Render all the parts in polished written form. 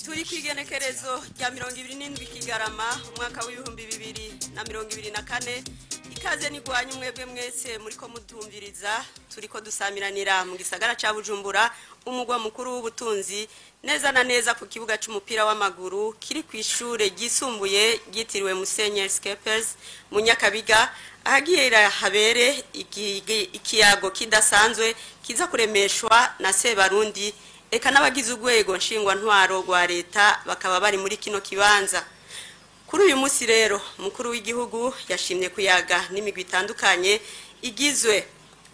Turi kwigenekerezo rya 27 Kigarama umwaka w'ibihumbi 2024 ikaze nigwanye mwebwe mwese muriko mutumviriza turiko dusamiranira mu gisagara ca Bujumbura umugwa mukuru w'ubutunzi neza na neza ku kibuga c'umupira w'amaguru kiri kwishure gisumbuye gitiriwe Musenyeri Skepers mu Nyakabiga ahagira habere ikiyago kidasanzwe kiza kuremeshwa na Sebarundi eka n'abagize urwego nshingwa ntwaro rwa leta bakaba bari muri kino kibanza. Kuri uyu munsi rero mukuru w'igihugu yashimye kuyaga n'imigwi itandukanye igizwe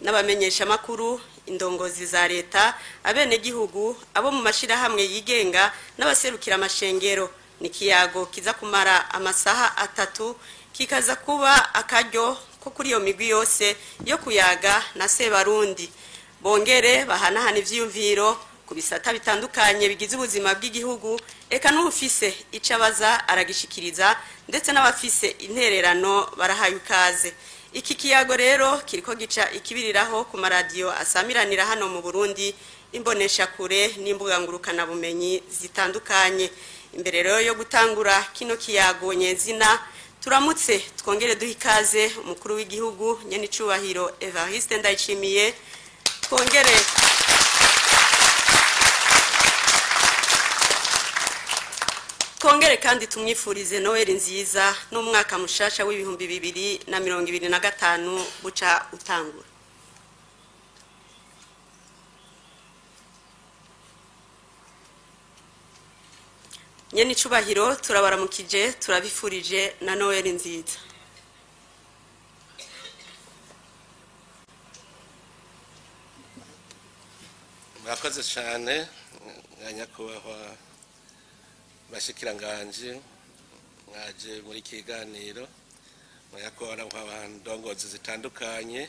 n'abamenyesha makuru indongozi za leta abene gihugu abo mu mashira hamwe yigenga n'abaserukira amashengero ni kiyago kiza kumara amasaha 3 kikaza kuba akaryo ko kuri iyo migwi yose yo kuyaga na Sebarundi bongere bahanahana ivyiyumviro kubisata bitandukanye bigize ubuzima bw'igihugu eka n'ufise icabaza aragishikiriza ndetse n'abafise intererano barahaye ukaze. Iki kiyago rero kiriko gica ikibiriraho ku maradiyo asamiranira hano mu Burundi imbonesha kure n'imbuga ngurukana bumenyi zitandukanye. Imbere rero yo gutangura kino kiyago nyezina turamutse twongere duha ikaze umukuru w'igihugu nyene icubahiro Ndayishimiye Kongere kandi tumwifurize Noel nziza n'umwaka mushasha w'ibihumbi 2025 buca utangura. Nyene icubahiro turabaramukije turabifurije na Noel nziza. Murakoze cyane nyakubahwa bashikiranganje mwaje muri kiganiro mwakora nk'abandongozi zitandukanye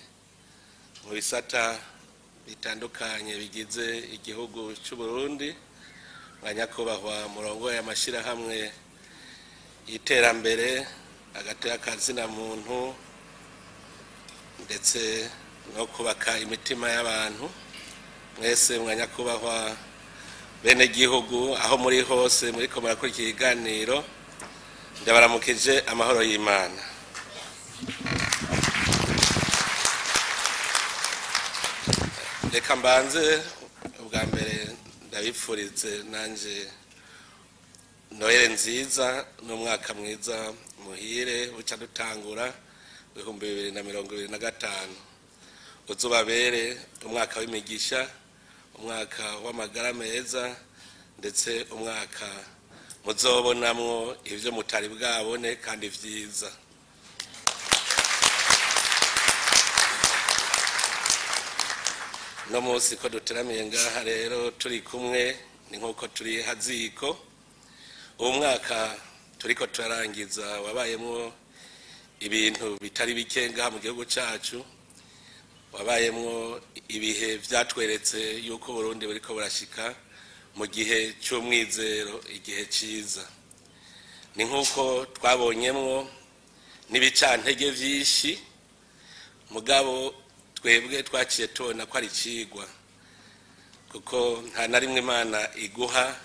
mu bisata bitandukanye bigize igihugu cy'u Burundi mwanyakubahwa murongo y'amashira hamwe iterambere agatera kazina muntu ndetse no kubaka imitima y'abantu mwese mwanyakubahwa bene gihugu aho muri hose muri ko murakora ikiganiro ndabaramukije amahoro y'Imana. Reka mbanze ubwa mbere ndabifurize nanje Noel nziza n'umwaka mwiza muhire buca dutangura 2025 uzubabere umwaka w'imigisha umwaka w'amagara meza ndetse umwaka muzobonamwo ivyo mutari bwabone kandi vyiza. No munsi ko duteramiye ngaha rero turi kumwe ni nkuko turi haziko umwaka turiko turarangiza wabayemwo ibintu bitari bikenga mu gihugu cacu wabayemwo ibihe vyatweretse yuko Burundi buriko burashika mu gihe cy'umwizero igihe ciza ni nkuko twabonyemwo n'ibicantege vyinshi mugabo twebwe twaciye tubona ko ari cigwa kuko nta na rimwe Imana iguha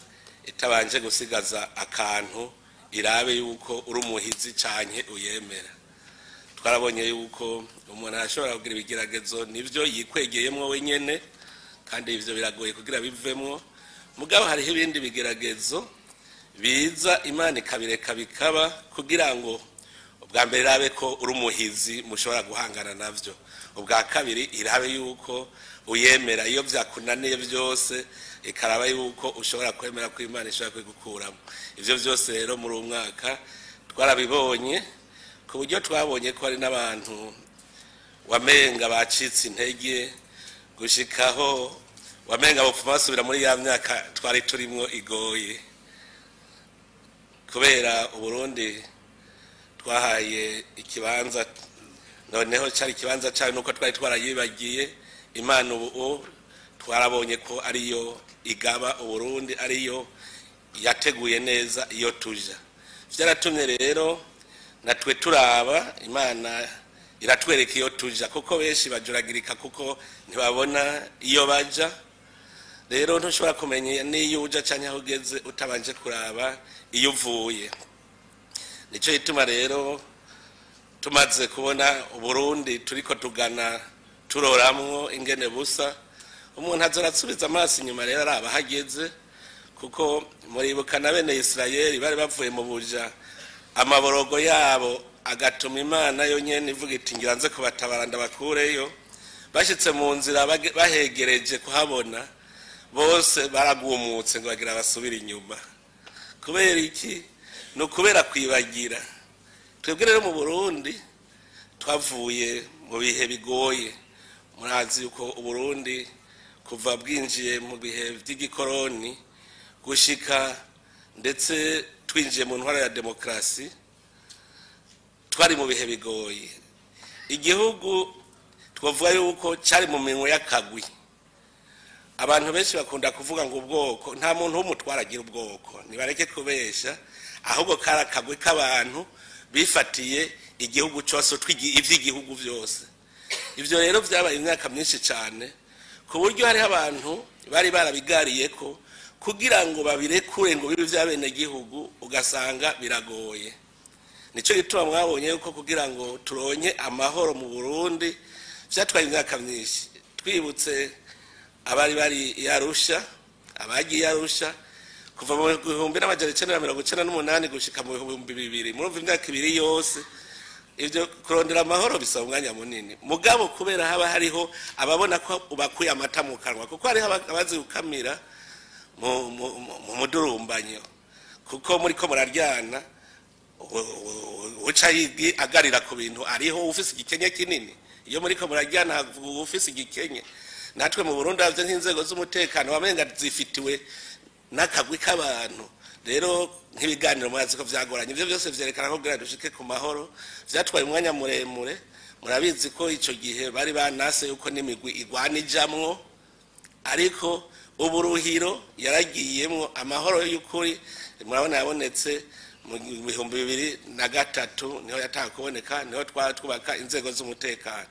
itabanje gusigaza akantu irabe yuko uri umuhizi canke uyemera. Twarabonye yuko umuntu ashobora kugira ibigeragezo nivyo yikwegeyemwo wenyene kandi ivyo biragoye kugira bivemwo mugabo hari ibindi bigeragezo biza Imana ikabireka bikaba kugira ngo ubwa mbere irabe ko uri umuhizi mushobora guhangana navyo ubwa kabiri irabe yuko uyemera iyo vyakunaniye byose ikaraba yuko ushobora kwemera ko Imana ishobora kwigukuramo. Ivyo byose rero muri umwaka twarabibonye ku buryo twabonye ko ari n'abantu wamenga bacitse intege gushikaho wamenga bopfuma basubira muri ya myaka twari turimwo igoye kubera Uburundi twahaye ikibanza noneho cyari ikibanza cyane nuko twari twarayibagiye Imana ubu twarabonye ko ariyo igaba Uburundi ariyo yateguye neza iyo tuja vyaratumye rero natwe turaba imana iratwereka iyo tuja kuko benshi bajuragirika kuko ntibabona iyo baja rero ntushobora kumenya niyo uja canke aho ugeze utabanje kuraba iyo uvuye nico gituma rero tumaze kubona Uburundi turiko tugana turoramwo ingene busa umuntu azorasubiza amaso inyuma rero araba hageze kuko muribuka na bene Israeli bari bavuye mu buja amaborogo yabo agatuma imana yo nyene ivuga iti ngiranze kubatabara ndabakureyo bashitse mu nzira bahegereje kuhabona bose baragumutse ngo bagira basubira inyuma kubera iki no kubera kwibagira twebwe rero mu Burundi twavuye mu bihe bigoye murazi uko Uburundi kuva bwinjiye mu bihe by'igikoroni gushika ndetse twinjiye mu ntwaro ya demokrasi twari mu bihe bigoye igihugu twavuga yuko cyari mu minwe y'akagwi abantu benshi bakunda kuvuga ngo ubwoko nta muntu w'umutwara agira ubwoko nibareke kubesha ahubwo karakagwi k'abantu bifatiye igihugu cyose ivy'igihugu byose ivyo rero byabaye imyaka myinshi cyane ku buryo hari abantu bari barabigariye ko kugira ngo babirekure ngo bibe byabene gihugu ugasanga biragoye nico gituma mwabonye yuko kugira ngo turonke amahoro mu Burundi byatwaye imyaka myinshi twibutse abari bari yarusha abagiye yarusha kuva mu 1998 gushika mu 2000 murumva imyaka ibiri yose ivyo kurondera amahoro bisaba umwanya munini mugabo kubera haba hariho ababona ko ubakuye amata mu kanwa kuko hariho abazi gukamira mu mudurumbanyo kuko muri ko muraryana uca agarira ku bintu ariho ufise igikenye kinini iyo muri ko muraryana ufise igikenye natwe mu Burundi havye nk'inzego z'umutekano wamenga zifitiwe n'akagwi k'abantu rero nk'ibiganiro mwazi ko vyagoranye ivyo byose vyerekana ko kugira dushike ku mahoro vyatwaye umwanya muremure murabizi ko ico gihe bari banase yuko n'imigwi igwanijamwo ariko uburuhiro yaragiyemwo amahoro y'ukuri murabona yabonetse mu 2003 niho yataka kuboneka niho twubaka inzego z'umutekano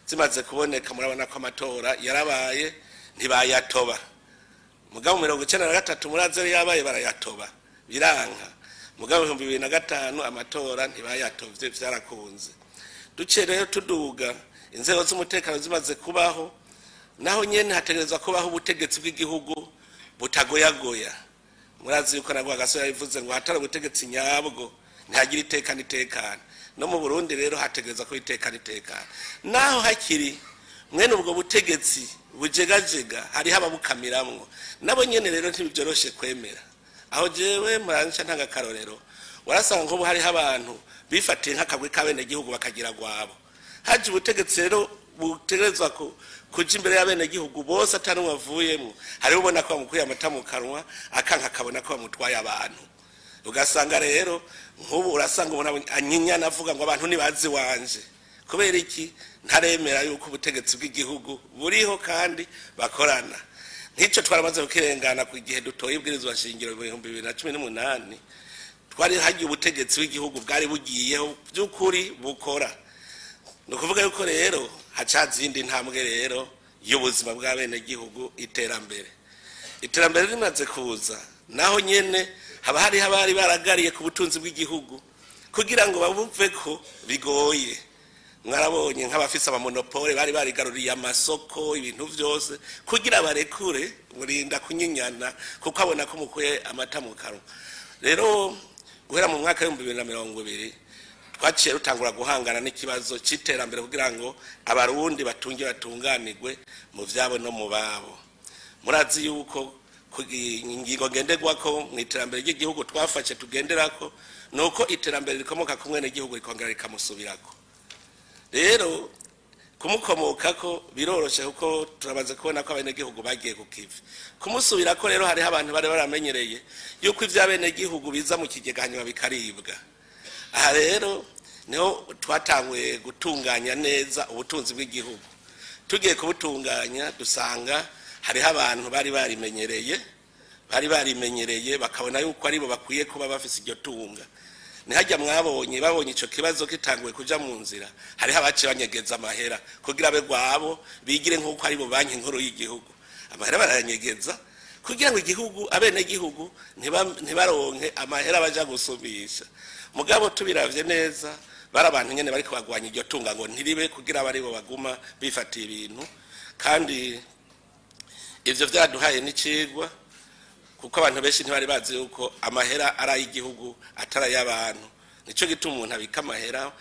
zimaze kuboneka murabona ko amatora yarabaye ntibayatoba mugabo 1993 muraze yabaye barayatoba biranka mugabo 2005 amatora ntibayatovye vyarakunze duce rero tuduga inzego z'umutekano zimaze kubaho naho nyene hategerezwa kubaho ubutegetsi bw'igihugu butagoyagoya murazi yuko nagwa gasore yavuze ngo hatari ubutegetsi nyabwo ntihagira itekana no mu Burundi rero hategerezwa ko itekana naho hakiri mwene ubwo butegetsi bujegajega hari hababukamiramwo nabo nyene rero ntibyoroshe kwemera aho jewe muransha ntanga karorero warasanga ngo hari abantu bifatiye nk'akagwe kabene gihugu bakagira gwabo haje ubutegetsi rero butegerezwa kuja imbere y'abene gihugu bose atari wavuyemo hari ubona ko bamukuye amata mu kanwa akanka kabona ko bamutwaye abantu ugasanga rero nk'ubu urasanga umuntu anyinyana avuga ngo abantu nibazi wanje kubera iki ntaremera yuko ubutegetsi bw'igihugu buriho kandi bakorana nk'icyo twaramaze kukirengana ku gihe dutoye ibwirizwa shingiro mu 2018 twari hagiye ubutegetsi bw'igihugu bwari bugiyeho by'ukuri bukora no kuvuga yuko rero hacazindi ntambwe rero y'ubuzima bw'abene gihugu iterambere rimaze kuza naho nyene haba hari habari baragariye ku butunzi bw'igihugu kugira ngo babumve ko bigoye mwarabonye nk'abafise abamonopole bari barigaruriye amasoko ibintu byose kugira barekure murinda kunyinyana kuko abona ko mukuye amata mu kanwa rero guhera mu mwaka wa 2020 twaciye rutangura guhangana n'ikibazo cy'iterambere kugira ngo abarundi batunganirwe mu vyabo no mu babo murazi yuko ingingo ngenderwako mu iterambere ry'igihugu twafashe tugenderako nuko iterambere rikomoka ku mwene gihugu rikongera rikamusubirako rero kumukomokako biroroshe kuko turabaze kubona ko abene gihugu bagiye kukiva kumusubirako rero hari abantu bari baramenyereye yuko ivy'abene gihugu biza mu kigega hanyuma bikaribwa aha rero niho twatanguye gutunganya neza ubutunzi bw'igihugu tugiye kubutunganya dusanga hariho abantu bari barimenyereye bakabona yuko aribo bakwiye kuba bafise iryo tunga hajya mwabonye babonye ico kibazo kitanguye kuja mu nzira hari habace banyegeza amahera kugira be gwabo bigire nkuko ari bo banki nkuru y'igihugu amahera baranyegeza kugira ngo igihugu abene gihugu ntibaronke amahera baja gusumisha mugabo tubiravye neza barabantu nyene bari kubagwanya iryo tunga ngo ntiribe kugira bari bo baguma bifatiye ibintu kandi ivyo vyaduhaye n'icigwa kuko abantu benshi ntibari bazi yuko amahera ari igihugu atari y'abantu nico gituma umuntu abika amahera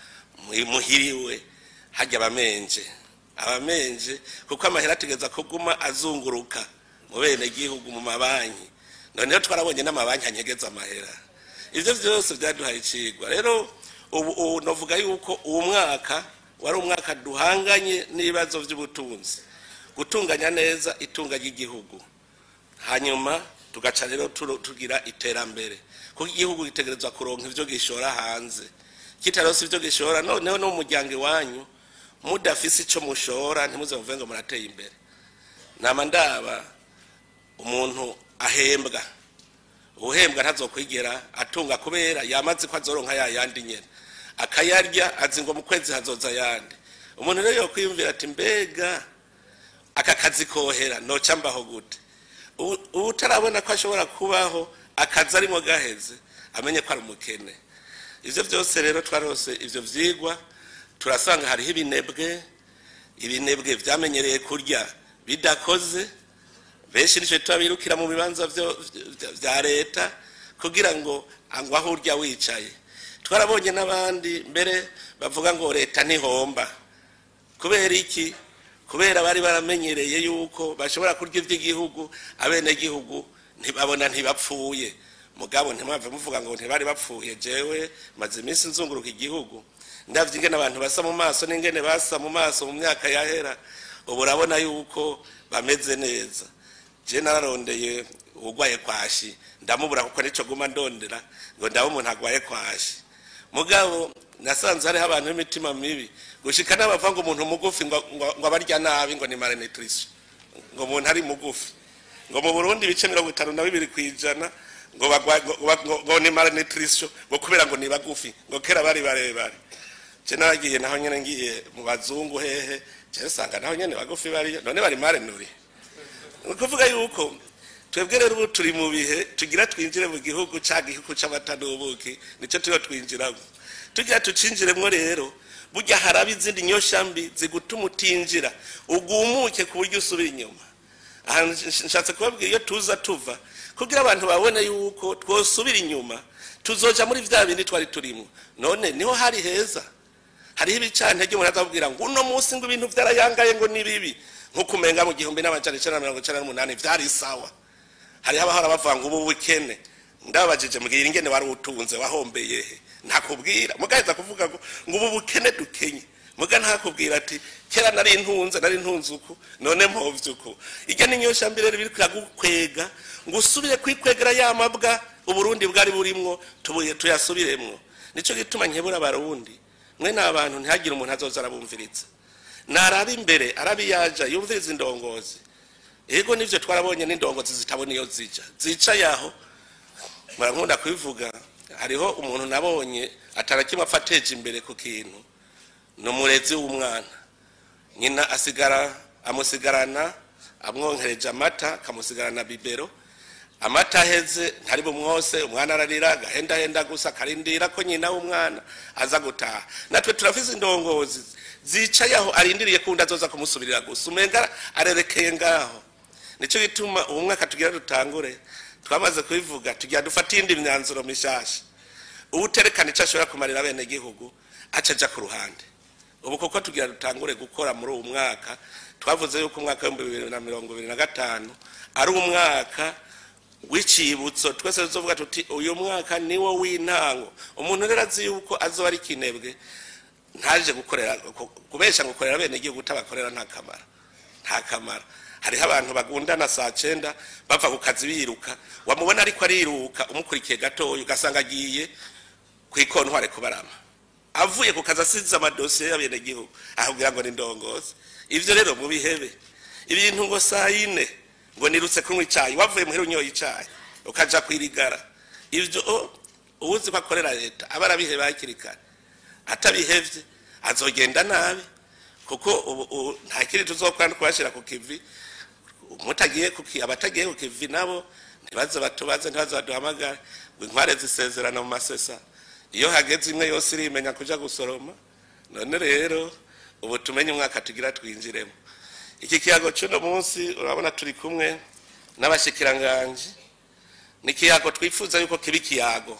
muhiriwe hajya abamenje kuko amahera ategeza kuguma azunguruka mu bene gihugu mu mabanki noneho twarabonye n'amabanki anyegeza amahera ivyo vyose vyaduhaye icigwa rero ubu novuga yuko uwo mwaka wari umwaka duhanganye n'ibibazo vy'ubutunzi gutunganya neza itunga ry'igihugu hanyuma tugaca rero tugira iterambere kuko igihugu gitegerezwa kuronka ivyo gishora hanze kitarose ivyo gishora noneho no mu muryango wanyu mudafise ico mushora ntimuze muvuge ngo murateye imbere nama ndaba umuntu ahembwa uhembwa ntazokwigera atunga kubera yamaze ko azoronka yayandi nyene akayarya azi ngo mu kwezi hazoza yandi umuntu rero yokwiyumvira ati mbega aka kazi kohera noca mbaho gute utarabona ko ashobora kubaho akazi arimo gaheze amenye ko ari umukene ivyo vyose rero twarose ivyo vyigwa turasanga hariho ibinebwe vyamenyereye kurya bidakoze benshi nico tubirukira mu bibanza vya leta kugira ngo aho urya wicaye twarabonye n'abandi mbere bavuga ngo leta ntihomba kubera iki kubera bari baramenyereye yuko bashobora kurya ivy'igihugu abene gihugu ntibabona ntibapfuye mugabo ntimwave muvuga ngo ntibari bapfuye jewe maze iminsi nzunguruka igihugu ndavye ingene abantu basa mu maso n'ingene basa mu maso mu myaka yahera ubu urabona yuko bameze neza je nararondeye ugwaye kwashi ndamubura kuko nico guma ndondera ngo ndabe umuntu agwaye kwashi mugabo nasanze hari abantu b'imitima mibi gushika n'abava ngo umuntu mugufi ngo abarya nabi ngo ni malnutrition ngo umuntu ari mugufi ngo mu Burundi bice 52% ngo ni malnutrition ngo kubera ngo ni bagufi ngo kera bari barebare je naragiye naho nyene ngiye mu bazungu hehe je sanga naho nyene bagufi bari none bari marenuri ukuvuga yuko twebwe rero ubu turi mu bihe tugira twinjire mu gihugu cy'igihugu c'abatanubuki nico tuyo twinjiramo tugira tucinjiremwo rero burya haraba izindi nyoshambi zigutuma utinjira ugumuke ku buryo usubira inyuma aha nshatse kubabwira iyo tuza tuva kugira abantu babone yuko twosubira inyuma tuzoja muri vya bindi twari turimo none niho hari heza hariho ibicantege umuntu azabwira ngo uno munsi ngo ibintu vyarayangaye ngo ni bibi nkuko umenga mu 1998 vyari sawa hariho abahora bavanga ubu bukene ndabajije mbwira ingene wari utunze wahombeye ntakubwira mugaheza kuvuga ngo ubu bukene dukenye muga ntakubwira ati kera nari ntunze uko none mpovye uko ijya ninyosha mbere biri kuyagukwega ngo usubire kwikwegera yamabwa uburundi bwari burimwo tubuye tuyasubiremwo nico gituma nkebura abarundi mwe nabantu ntihagire umuntu azoza arabumviritsa naraba imbere arabiyaja yumviriza indongozi ego nivyo twarabonye n'indongozi zitabona iyo zica yaho murankunda kwivuga hariho umuntu nabonye atarakimwe afateje imbere ku kintu no murezi w'umwana nyina amusigarana amwonkereje amata kamusigarana bibero amata heze ntari bumwose umwana ararira gahenda gusa karindira ko nyina w'umwana aza gutaha natwe turafise indongozi zica yaho arindiriye kunda azoza kumusubirira gusa umenga arerekeye ngaho nico gituma ubu mwaka tugira dutangure twamaze kubivuga tugira dufata indi myanzuro mishasha ubuterekana ico ashobora kumarira bene gihugu acaja ku ruhande ubu koko tugira dutangure gukora muri uwo mwaka twavuze yuko umwaka wa 2025 ari umwaka w'icibutso twese tuzovuga tuti uyu mwaka niwo w'intango umuntu rero azi yuko azoba ari kinebwe ntaje gukorera kubesha gukorera bene igihugu tabakorera nta kamara hariho abantu bagundana saa 9 bava ku kazi biruka wamubona ariko ariruka umukurikiye gatoyo ugasanga agiye kwikontware kubarama avuye ku kazi asize amadosiye y'abene igihugu ahubwira ngo ni ndongozi ivyo rero mu bihebe ibintu ngo saa 4 ngo nirutse kunywa icayi wavuye muhero unyoye icayi ukaja kwirigara ivyo uwuzi ko akorera leta aba arabiheba hakiri kare atabihevye azogenda nabi kuko nta kiri tuzokwana kubashira ku kivi mutagiye abatagiye ku kivi nabo ntibaze batubaze ntibaze baduhamagara ngo inkware zisezerana mu masesa iyo hageze imwe yose irimenya kuja gusoroma none rero ubu tumenye umwaka tugira twinjiremo iki kiyago cy'uno munsi urabona turi kumwe n'abashikiranganje ni kiyago twifuza yuko kibi kiyago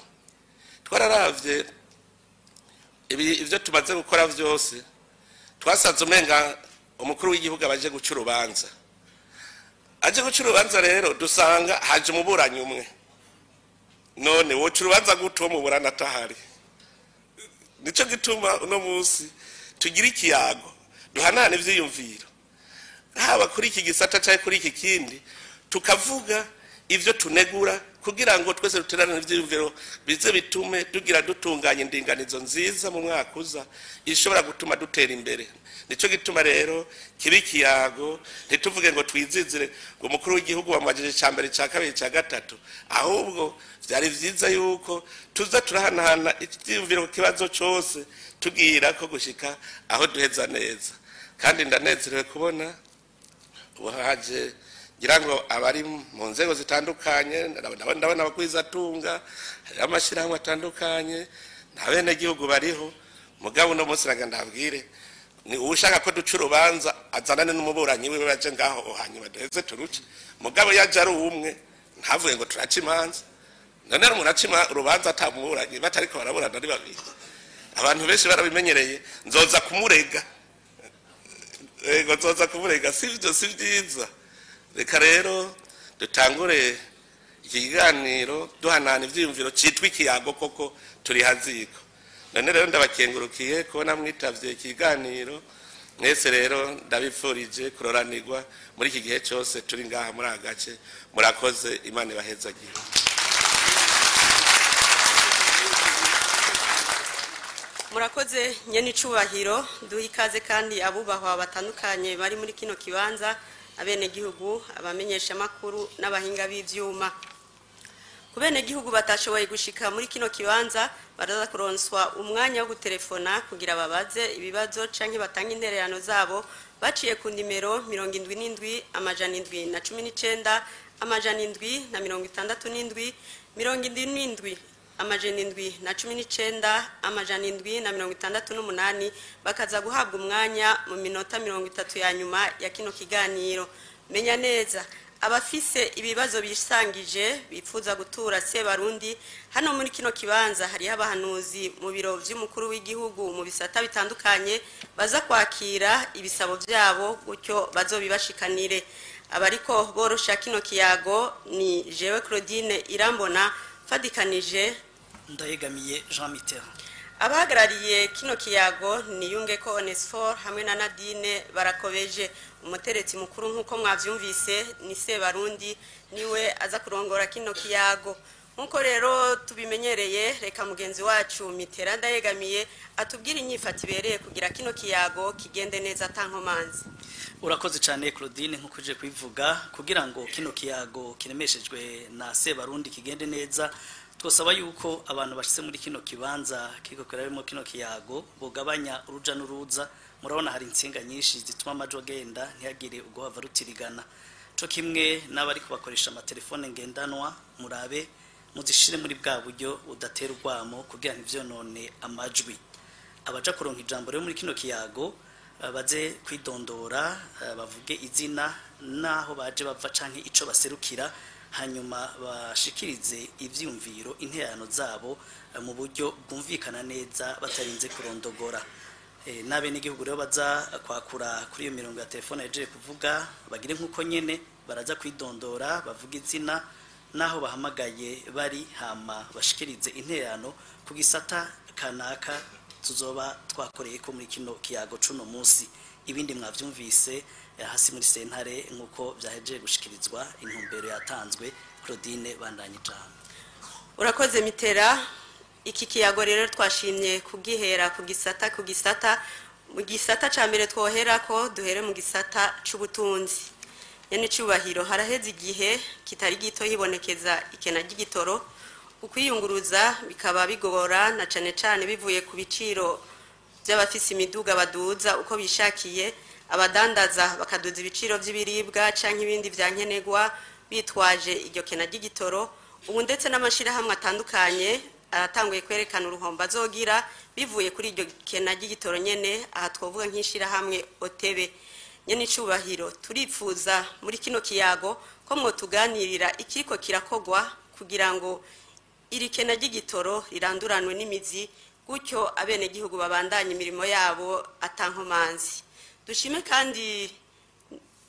twararavye ivyo tumaze gukora vyose twasanze umenga umukuru w'igihugu abaje guca urubanza aje guca urubanza rero dusanga haje umuburanyi umwe none woca urubanza gute uwo muburana atahari nico gituma uno munsi tugira ikiyago duhanana ivyiyumviro haba kuri iki gisata cyangwa kuri iki kindi tukavuga ivyo tunegura kugira ngo twese duterane ivyiyumviro bize bitume tugira dutunganya indinganizo nziza mu mwaka uza ishobora gutuma dutera imbere nico gituma rero kibi kiyago ntituvuge ngo twizizire ngo umukuru w'igihugu bamwajije ca mbere ca kabiri ca gatatu ahubwo vyari vyiza yuko tuza turahanahana ivyiyumviro ku kibazo cose tugira ko gushika aho duheza neza kandi ndanezerewe kubona uhaje ngira ngo abari mu nzego zitandukanye ndabona abakwiza tunga amashirahamwe atandukanye nabene gihugu bariho mugabo no munsi ndabwire ni ushaka ko duca urubanza azanane n'umuburanyi wiwe baje ngaho hanyuma duheze turuce mugabo yaje ari umwe ntavuge ngo turaca imanza none rumuraca urubanza atamuburanyi batariko baraburana ari babiri abantu benshi barabimenyereye nzoza kumurega ego nzoza kumurega sivyo si vyiza reka rero dutangure ikiganiro duhanana ivyiyumviro citwa ikiyago koko turi haziko none rero ndabakengurukiye kubona mwitavye ikiganiro mwese rero ndabifurije kuroranirwa muri iki gihe cyose turi ngaha muri agace murakoze imana ibahezagiye murakoze nyene icubahiro duha ikaze kandi abubahwa batandukanye bari muri kino kibanza abenegihugu abamenyesha makuru n'abahinga b'ivyuma ku benegihugu batashoboye gushika muri kino kibanza baraza kuronswa umwanya wo gutelefona kugira babaze ibibazo canke batanga intererano zabo baciye ku nimero 77 amajana 719 amajana 767 77 amajana 719 amajana 768 bakaza guhabwa umwanya mu minota 30 ya nyuma ya kino kiganiro menya neza abafise ibibazo bisangije bifuza gutura se barundi hano muri kino kibanza hari abahanuzi mu biro vy'umukuru w'igihugu mu bisata bitandukanye baza kwakira ibisabo vyabo gutyo bazobibashikanire abariko borosha kino kiyago ni jewe Claudine Irambona fadikanije Ndayegamiye Jean Mitterrand abahagarariye kino kiyago ni Yungeko Onesphore hamwe na Nadine barakobeje umuteretsi mukuru nkuko mwavyumvise ni se barundi niwe aza kurongora kino kiyago nkuko rero tubimenyereye reka mugenzi wacu Mitterrand Ndayegamiye atubwira inyifata ibereye kugira kino kiyago kigende neza tankomanzi urakoze cyane Claudine nkuko uje kwivuga kugira ngo kino kiyago kiremeshejwe na se barundi kigende neza twosaba yuko abantu bashitse muri kino kibanza kiko kirabemo kino kiyago bogabanya uruja n'uruza murabona hari insinga nyinshi zituma amajo agenda ntiyagire ubwo hava rutirigana co kimwe n'abari kubakoresha amatelefone ngendanwa murabe muzishire muri bwa buryo udatera urwamo kugira ntivyo none amajwi abaja kuronka ijambo rero muri kino kiyago baze kwidondora bavuge izina naho baje bava canke ico baserukira hanyuma bashikirize ivyumviro interano zabo mu buryo bwumvikana neza batarinze kurondogora nabe n'igihugu rero baza kwakura kuri iyo mirongo ya telefone yaje kuvuga bagire nkuko nyene baraza kwidondora bavuga izina naho bahamagaye bari hama bashikirize interano ku gisata kanaka tuzoba twakoreye ko muri kino kiyago cuno munsi ibindi mwavyumvise hasi muri sentare nkuko byaheje gushikirizwa intumbero yatanzwe Claudine bandanyijana urakoze Mitterrand iki kiyago rero twashimye kugihera ku gisata mu gisata ca mbere twohera ko duhere mu gisata c'ubutunzi nyene cyubahiro haraheze igihe kitari gito hibonekeza ikena ry'igitoro ukwiyunguruza bikaba bigora na cane cane bivuye ku biciro by'abafise imiduga baduza uko bishakiye, abadandaza bakaduza ibiciro by'ibiribwa canke ibindi vyankenerwa bitwaje iryo kena ry'igitoro. Ubu ndetse n'amashirahamwe atandukanye aratanguye kwerekana uruhombo azogira bivuye kuri iryo kena ry'igitoro nyene. Aha twovuga nk'ishirahamwe Otebe. Nyene icubahiro, turipfuza muri kino kiyago ko mwotuganirira ikiriko kirakogwa kugira ngo iri kena ry'igitoro riranduranwe n'imizi, gutyo abene gihugu babandanye imirimo yabo atankomanzi. Dushime kandi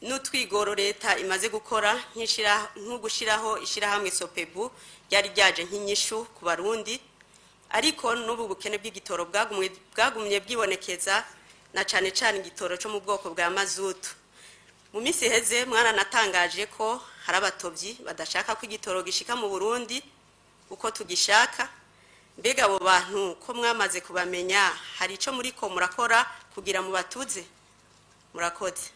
n'utwigoro leta imaze gukora nk'ugushiraho ishirahamwe Sopebu ryari ryaje nk'inyishu ku Barundi, ariko n'ubu bukene bw'igitoro bwagumye bwibonekeza na cane cane igitoro cyo mu bwoko bwa mazutu. Mu misi heze mwaranatangaje ko hari abatovyi badashaka ko igitoro gishika mu Burundi uko tugishaka. Mbega abo bantu ko mwamaze kubamenya, hari ico muriko murakora kugira mu batuze? Murakoze.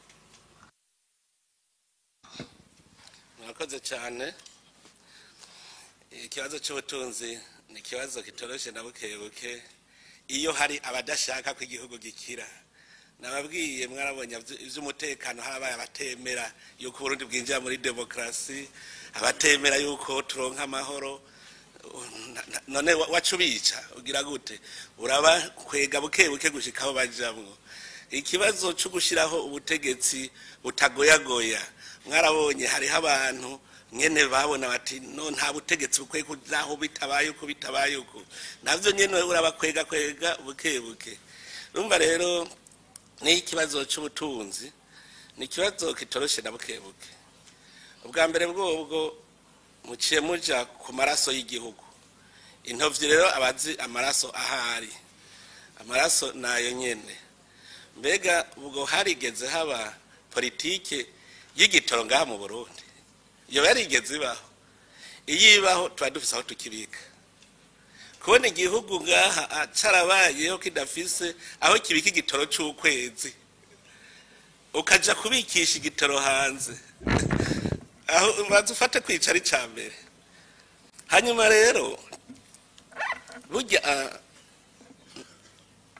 Murakoze cyane. Ikibazo cy'ubutunzi ni ikibazo kitoroshe na bukebuke iyo hari abadashaka ko igihugu gikira. Nababwiye mwarabonye ivy'umutekano harabaye abatemera yuko Burundi bwinjira muri demokrasi, abatemera yuko turonka amahoro. None wacubica ugira gute? Uraba kwega bukebuke gushikaho bajamwo. Ikibazo cyo gushiraho ubutegetsi butagoyagoya, mwarabonye hariho abantu nyene babona bati no nta butegetsi bukwiye kuzaho bitabaye uko navyo nyene urabakwega bukebuke. Urumva rero ni ikibazo cy'ubutunzi, ni ikibazo kitoroshe na bukebuke. Ubwa mbere bwobwo muciye muja ku maraso y'igihugu. Intovyi rero abazi amaraso ahari, amaraso nayo nyene. Mbega ubwo harigeze haba politike y'igitoro ngaha mu Burundi? Iyo yarigeze ibaho? Iyo ibaho tuba dufise aho tukibika. Kubona igihugu ngaha carabayeho kidafise aho kibika igitoro c'ukwezi, ukaja kubikisha igitoro hanze, aho bazufate kwicara icambere. Hanyuma rero burya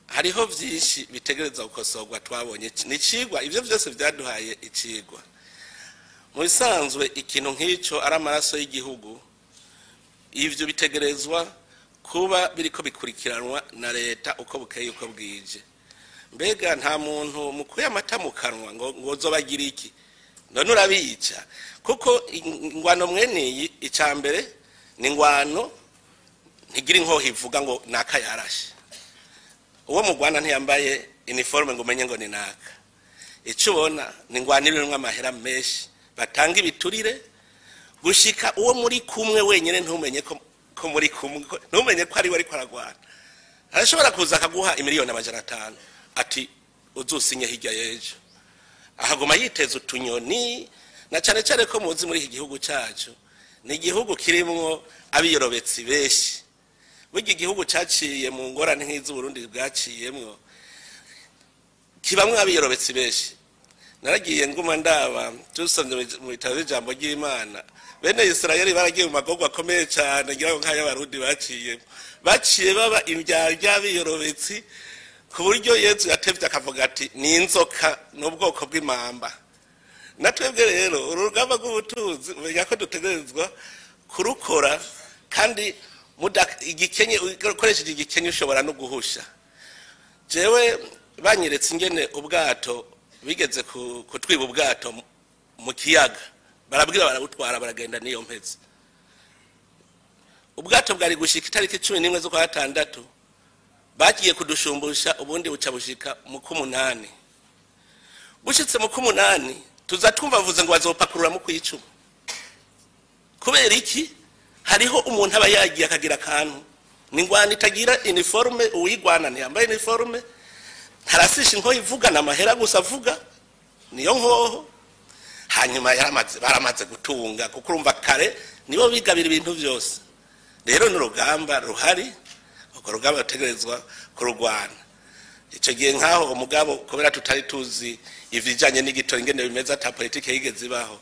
hariho vyinshi bitegereza gukosorwa. Twabonye nicigwa, ivyo vyose vyaduhaye icigwa. Mu bisanzwe ikintu nk'ico ari amaraso y'igihugu, ivyo bitegerezwa kuba biriko bikurikiranwa na leta uko bukeye uko bwije. Mbega nta muntu mukuye amata mu kanwa ngo zobagira iki? None urabica. Kuko ingwano mwene icambere ni ingwano ntigira inkoho ivuga ngo naka yarashe. Uwo mugwana ntiyambaye uniforme ngo umenye ngo ni naka. Ico ubona ni ingwano irimwo amahera menshi, batanga ibiturire gushika uwo muri kumwe wenyene ntumenye ko muri kumwe, ntumenye ko ari we ariko aragwana. Arashobora kuza akaguha imiliyoni 500 ati uzusinye hirya yejo, ahagoma yiteza utunyoni. Na cane cane ko muzi muri iki gihugu cyacu ni igihugu kirimwo abiyorobetsi benshi. Burya igihugu caciye mu ngorane nk'izo Burundi bwaciyemwo, kibamwe abiyorobetsi benshi. Naragiye nguma ndaba tusomye mu bitabo by'ijambo ry'Imana, bene Israeli baragiye mu magorwa akomeye cyane ngira ngo nk'ay'Abarundi baciye baba indyarya biyorobetsi, ku buryo Yesu yatevye akavuga ati ni inzoka n'ubwoko bw'imamba. Natwebwe rero urugamba rw'ubutunzi umenya ko dutegerezwa kurukora, kandi igikenye ukoresheje igikenye ushobora no guhusha. Jewe banyeretse ingene ubwato bigeze kutwiba ubwato mu kiyaga, barabwira barabutwara baragenda niyo mpezi. Ubwato bwari gushika itariki 11 zo kwa 6, bagiye kudushumbusha ubundi buca bushika mu 8. Bushitse mu 8 tuza twumva vuze ngo bazopakurura mu kwicuma. Kubera iki? Hariho umuntu aba yagiye akagira kantu, ni ngwana itagira uniforme, uwigwana ntiyambaye uniforme, harasisha inko ivugana amahera gusa avuga niyo nkoho. Hanyuma baramaze gutunga, kuko urumva kare nibo bigabira ibintu byose. Rero n'urugamba ruhari, uko rugamba rutegerezwa kurugwana. Ico gihe nkaho umugabo kubera tutari tuzi ivijanye n'igitoro ingene bimeze ata politike yigeze ibaho,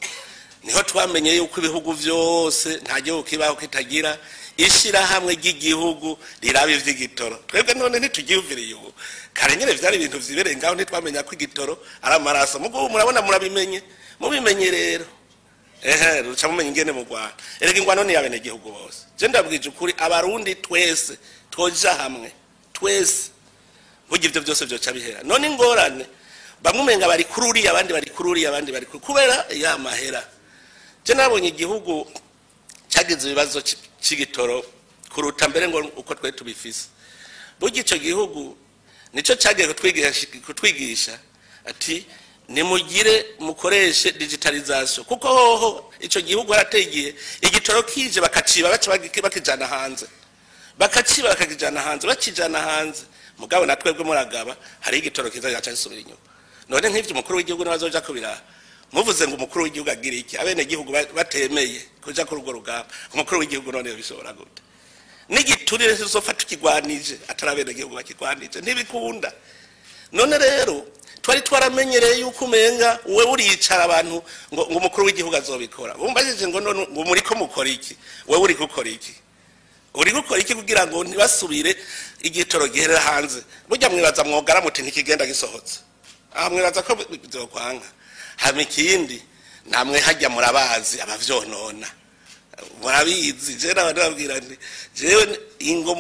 niho twamenye yuko ibihugu byose nta gihugu kibaho kitagira ishira hamwe ry'igihugu rirabe ivy'igitoro twebwe none ntitugiyumviriye ubu kare nyene vyari ibintu vyibereye ngaho ntitwamenya ko igitoro ari amaraso mugo murabona murabimenye mubimenye rero ruca mumenye ingene mu Rwanda erega ingwano ni yabene gihugu bose je ndabwije ukuri abarundi twese twoja hamwe twese burya ivyo byose byoca bihera none ingorane bamumenga bari kururi abandi bari kururi abandi bari kubera ya mahera je nabonye igihugu cyagize ibibazo c'igitoro kuruta mbere ngo uko twe tubifise burya ico gihugu nico cyagiye kutwigisha ati nimugire mukoreshe digitalization kuko hoho ico gihugu arategiye igitoro kije bakaciba bakijana hanze bakaciba bakakijana hanze bakijana hanze mugabo natwebwe muragaba hari igitoro kiza yaca gisubira inyuma none nk'ivyo umukuru w'igihugu nabazoja kubira muvuze ngo umukuru w'igihugu agira iki abene gihugu batemeye kuja ku rugo rugamba umukuru w'igihugu none bishobora gute n'igiturire sizofata tukigwanije atarabene gihugu bakigwanije ntibikunda none rero twari twaramenyereye yuko umenga we uricara abantu ngo umukuru w'igihugu azobikora bumbajije ngo none ngo muriko mukora iki we uri gukora iki uri gukora iki kugira ngo ntibasubire igitoro giherera hanze burya mwibaza mwogara muti ntikigenda gisohotse mwibaza ko bizokwanga hama ikindi namwe hajya murabazi abavyonona murabizi je nababwira nti jewe ingo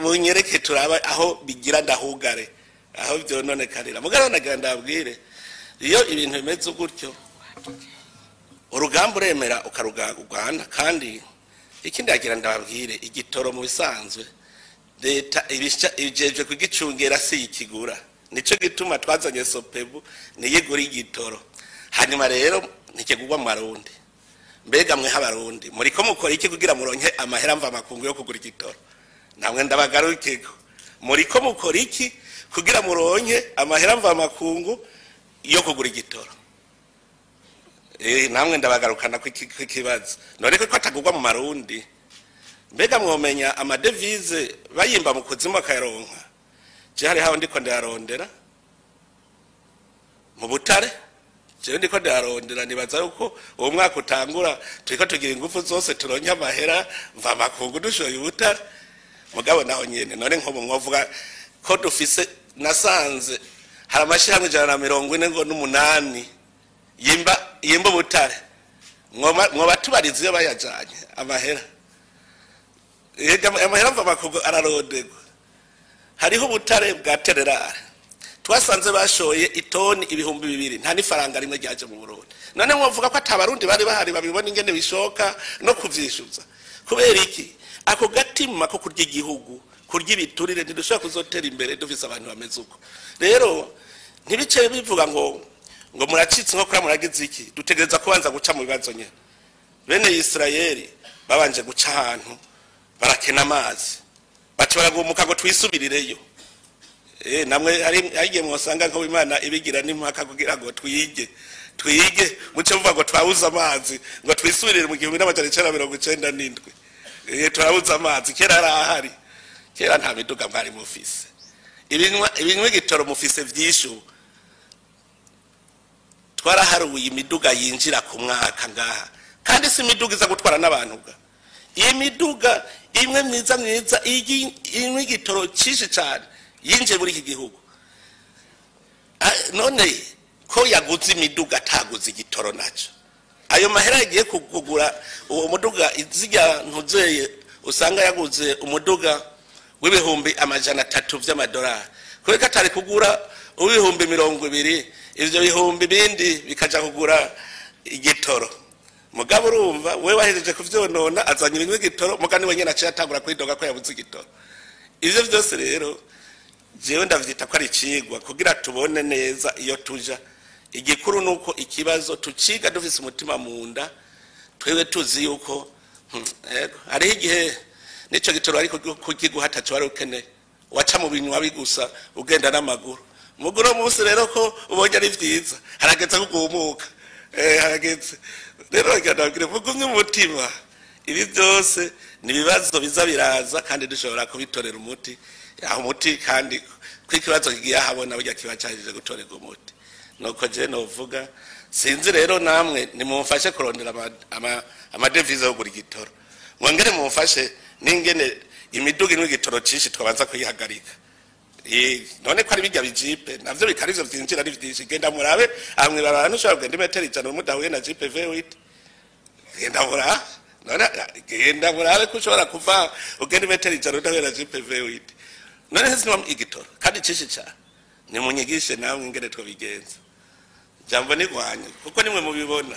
munyereke turaba aho bigira ndahugare aho byonone karira mugara nagira ndabwire iyo ibintu bimeze gutyo urugamba uremera ukarugana kandi ikindi yagira ndababwire igitoro mu bisanzwe leta ijeje kugicungera si ikigura nico gituma twazanye sopebu niyigura igitoro hanyuma rero nikigugwa mu Barundi mbega mwe habarundi muriko mukora iki kugira muronke amahera mva makungu yo kugura igitoro namwe ndabagarukeko muriko mukora iki kugira muronke amahera mva makungu yo kugura igitoro namwe ndabagarukana ku kibazo none ko atagugwa mu Marundi mbega mwomenya amadevize bayimba mu kuzimu akayaronka je hari hawo ndiko ndarondera mu Butare je ndiko ndarondera nibaza yuko uwo mwaka utangura turiko tugira ingufu zose turonke amahera mva makungu dushoye Butare mugabo naho nyene none nko mwovuga ko dufise nasanze hari amashirahamwe 140 ngo n'umunani yimba Butare mwoba tubarize iyo bayajanye amahera amahera mva makungu ararodegwa hariho Butare bwa Tererare twasanze bashoye itoni ibihumbi 2 nta nifaranga rimwe ryaje mu Burundi none mwovuga ko atabarundi bari bahari babibona ingene bishoka no kuvyishuza kubera iki ako gatima ko kurya igihugu kurya ibiturire ntidushobora kuzotera imbere dufise abantu bameze uko rero ntibice bivuga ngo muracitse nko kuri muragize iki dutegereza kubanza guca mu bibazo nyene bene Israeli babanje guca ahantu barakena amazi baca baragumuka ngo twisubirireyo namwe ari mwosanga ko Imana ibigira n'impaka kugira ngo twige muce mvuga ngo twabuza amazi ngo twisubirire mu 1997 twabuza amazi kera arahari kera nta miduga mwari mufise ibinwe gitoro mufise vyishu twaraharuye imiduga yinjira ku mwaka ngaha kandi si imiduga iza gutwara n'abantu ga iyi miduga imwe mwiza imwe gitoro cishi cyane yinje muri iki gihugu none ko yaguze imiduga taguze igitoro naco ayo mahera yagiye kugura uwo muduga izijya ntuzeye usanga yaguze umuduga w'ibihumbi 300 vy'amadolari kweka atari kugura uw'ibihumbi 20 ivyo bihumbi bindi bikaja kugura igitoro mugabo urumva we wahejeje kuvyonona azanye ibintu igitoro mugani wenye naciye atangura kwidoga ko yabuze igitoro ivyo byose rero jewe ndavyita ko ari cigwa kugira tubone neza iyo tuja igikuru nuko ikibazo tuciga dufise umutima munda twewe tuzi yuko ari igihe nico gitoro ariko kugiguhata cyo ari ukene waca mu binywa bigusa ugenda n'amaguru muguro munsi rero ko ubonye ari vyiza harageze kugumuka harageze rero ngadabwire mugumye umutima ibi byose nibibazo biza biraza kandi dushobora kubitorera umuti aho umuti kandi kwikibazo kigiye habona burya kiba cyahije gutorega umuti nuko je novuga sinzi rero namwe nimumfashe kurondera amadevize yo gura igitoro mwongere mumfashe n'ingene imiduga imwe igitoro cyinshi twabanza kuyihagarika none ko ari bijya bijipe navyo bikarivyo vyinjira ari vyinshi genda murabe amwe babantu ushobora kugenda imetero ijana mudahuye na jipe V8 genda murabe ko ushobora kuva ugenda imetero ijana udahuye na jipe V8 none sinoma igitoro kandi cyinshi cyane nimunyigishe namwe ingene twabigenza jambo nigwanye kuko nimwe mubibona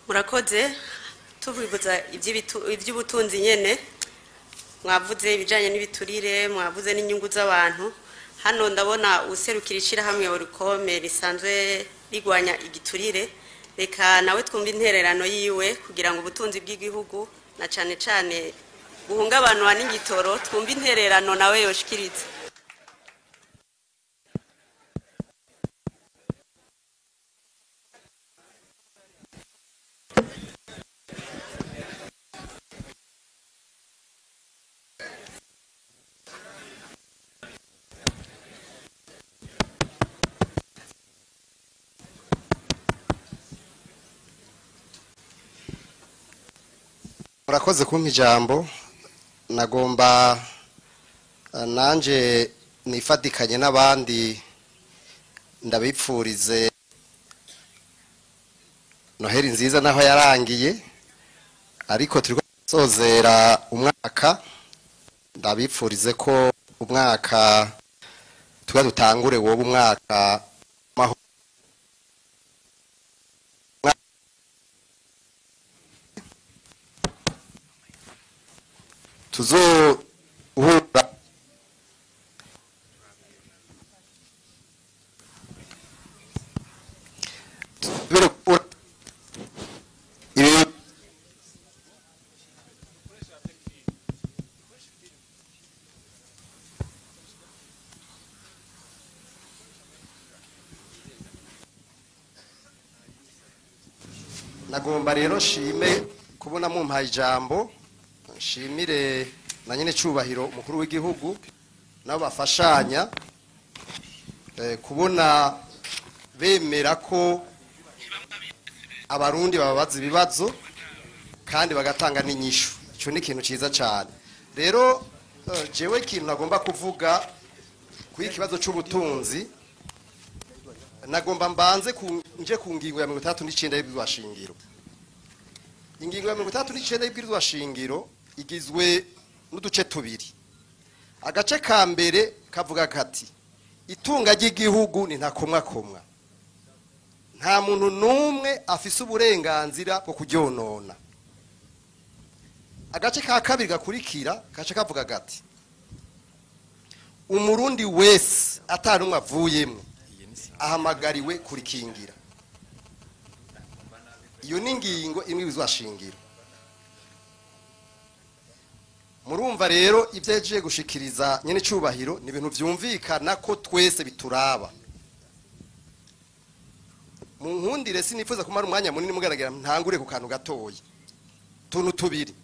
murakoze tuvuga iby'ubutunzi nyene mwavuze ibijanye n'ibiturire mwavuze n'inyungu z'abantu hano ndabona userukira ishirahamwe orukome risanzwe rigwanya igiturire reka nawe twumva intererano yiwe kugira ngo ubutunzi bw'igihugu na cane cane buhungabanwa n'igitoro twumva intererano nawe yoshikiriza murakoze kumpa ijambo nagomba nanje nifatikanye n'abandi ndabipfurize Noheli nziza naho yarangiye ariko turiko sozera umwaka ndabipfurize ko umwaka tuba dutangure wowe umwaka tuzohura nagomba rero nshime kubona mumpaye ijambo nshimire na nyine cyubahiro umukuru w'igihugu nabo bafashanya kubona bemera ko abarundi bababaza ibibazo kandi bagatanga n'inyishu cyo ni ikintu cyiza cyane rero jewe ikintu nagomba kuvuga ku ikibazo cy'ubutunzi nagomba mbanze nje ku ngingo ya 39 y'ibwirizwa shingiro ingingo ya 39 y'ibwirizwa shingiro igizwe n'uduce tubiri agace ka mbere kavuga kati itunga ry'igihugu ni ntakomwakomwa nta muntu numwe afise uburenganzira bwo kuryonona agace ka kabiri gakurikira gace kavuga gati umurundi wese atarumwe avuyemo ahamagariwe kurikingira iyo ni ingingo imwe bizwashingiro murumva rero ibyo yagiye gushikiriza nyene cyubahiro ni ibintu byumvikana ko twese bituraba mu nkundire sinifuza kumara umwanya munini mugaragara ntangure ku kantu gatoya tuntu tubiri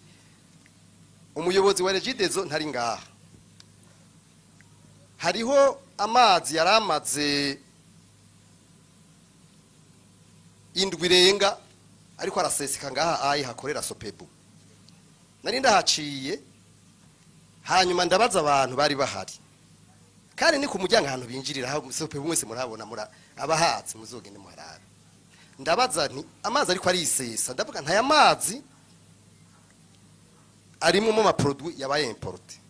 umuyobozi wa regidezo ntari ngaha hariho amazi yaramaze indwi renga ariko araseseka ngaha ayi hakorera sopebu nari ndahaciye hanyuma ndabaza abantu bari bahari kandi ni ku mujyanga ahantu binjirira aho sopebu mwese murabona abahatse muzogende muharara ndabaza nti amazi ariko arisesa ndavuga ntaya mazi arimo mu produit yabaye importe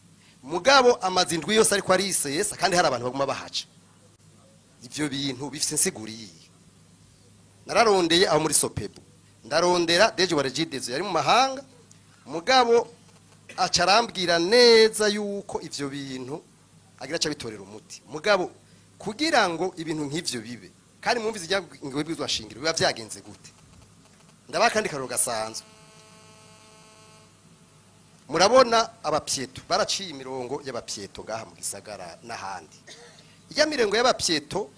mugabo amazi indwi yose ariko arisesa kandi hari abantu baguma bahaca ivyo bintu bifite insiguriye nararondeye aho muri sopebu ndarondera deje wa regidezo yari mu mahanga mugabo acarambwira neza yuko ivyo bintu agira cha bitorera umuti mugabo kugira ngo ibintu nk'ivyo bibe kandi mwumvize ingingo y'ibwirizwa shingiro biba vyagenze gute ndabakandi karo gasanzwe murabona abapyeto baraciye imirongo y'abapyeto ngaha mu gisagara n'ahandi iya mirengo y'abapyeto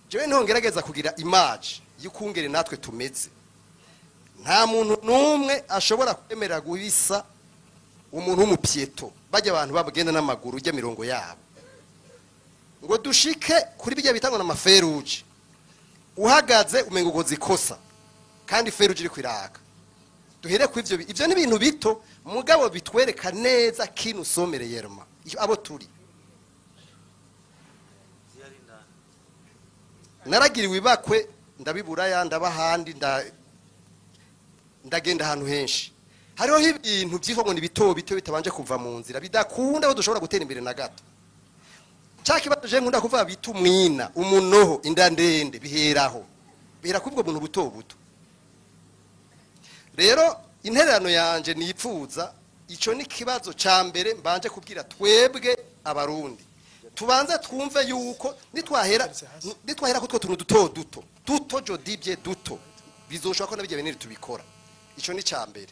jewe ntongerageza kugira image y'ukungere natwe tumeze nta muntu numwe ashobora kwemera guhisa umuntu w'umupyeto bajya abantu babagenda n'amaguru ujya mirongo yabo ngo dushike kuri bijya bitangwa n'amaferuje uhagaze umengo ugoza ikosa kandi feruje iri kwiraka duhere ku ivyo ni ibintu bito mugabo bitwereka neza kino somereye roma abo turi naragiriwe ibakwe ndabiburaya ndabahandi ndagenda ahantu henshi hariho ibintu byitwa ngo ni bito bitabanje kuva mu nzira bidakunda aho dushobora gutera imbere na gato cyakibazo je nkunda kuvuga bita umwina umunoho inda ndende bihera kubwo buntu buto rero intererano yanje nipfuza ico ni kibazo ca mbere mbanje kubwira twebwe abarundi tubanze twumve yuko nitwahera kutwo tuntu duto jodibye duto bizoshobora ko nabijye beneri tubikora ico ni ca mbere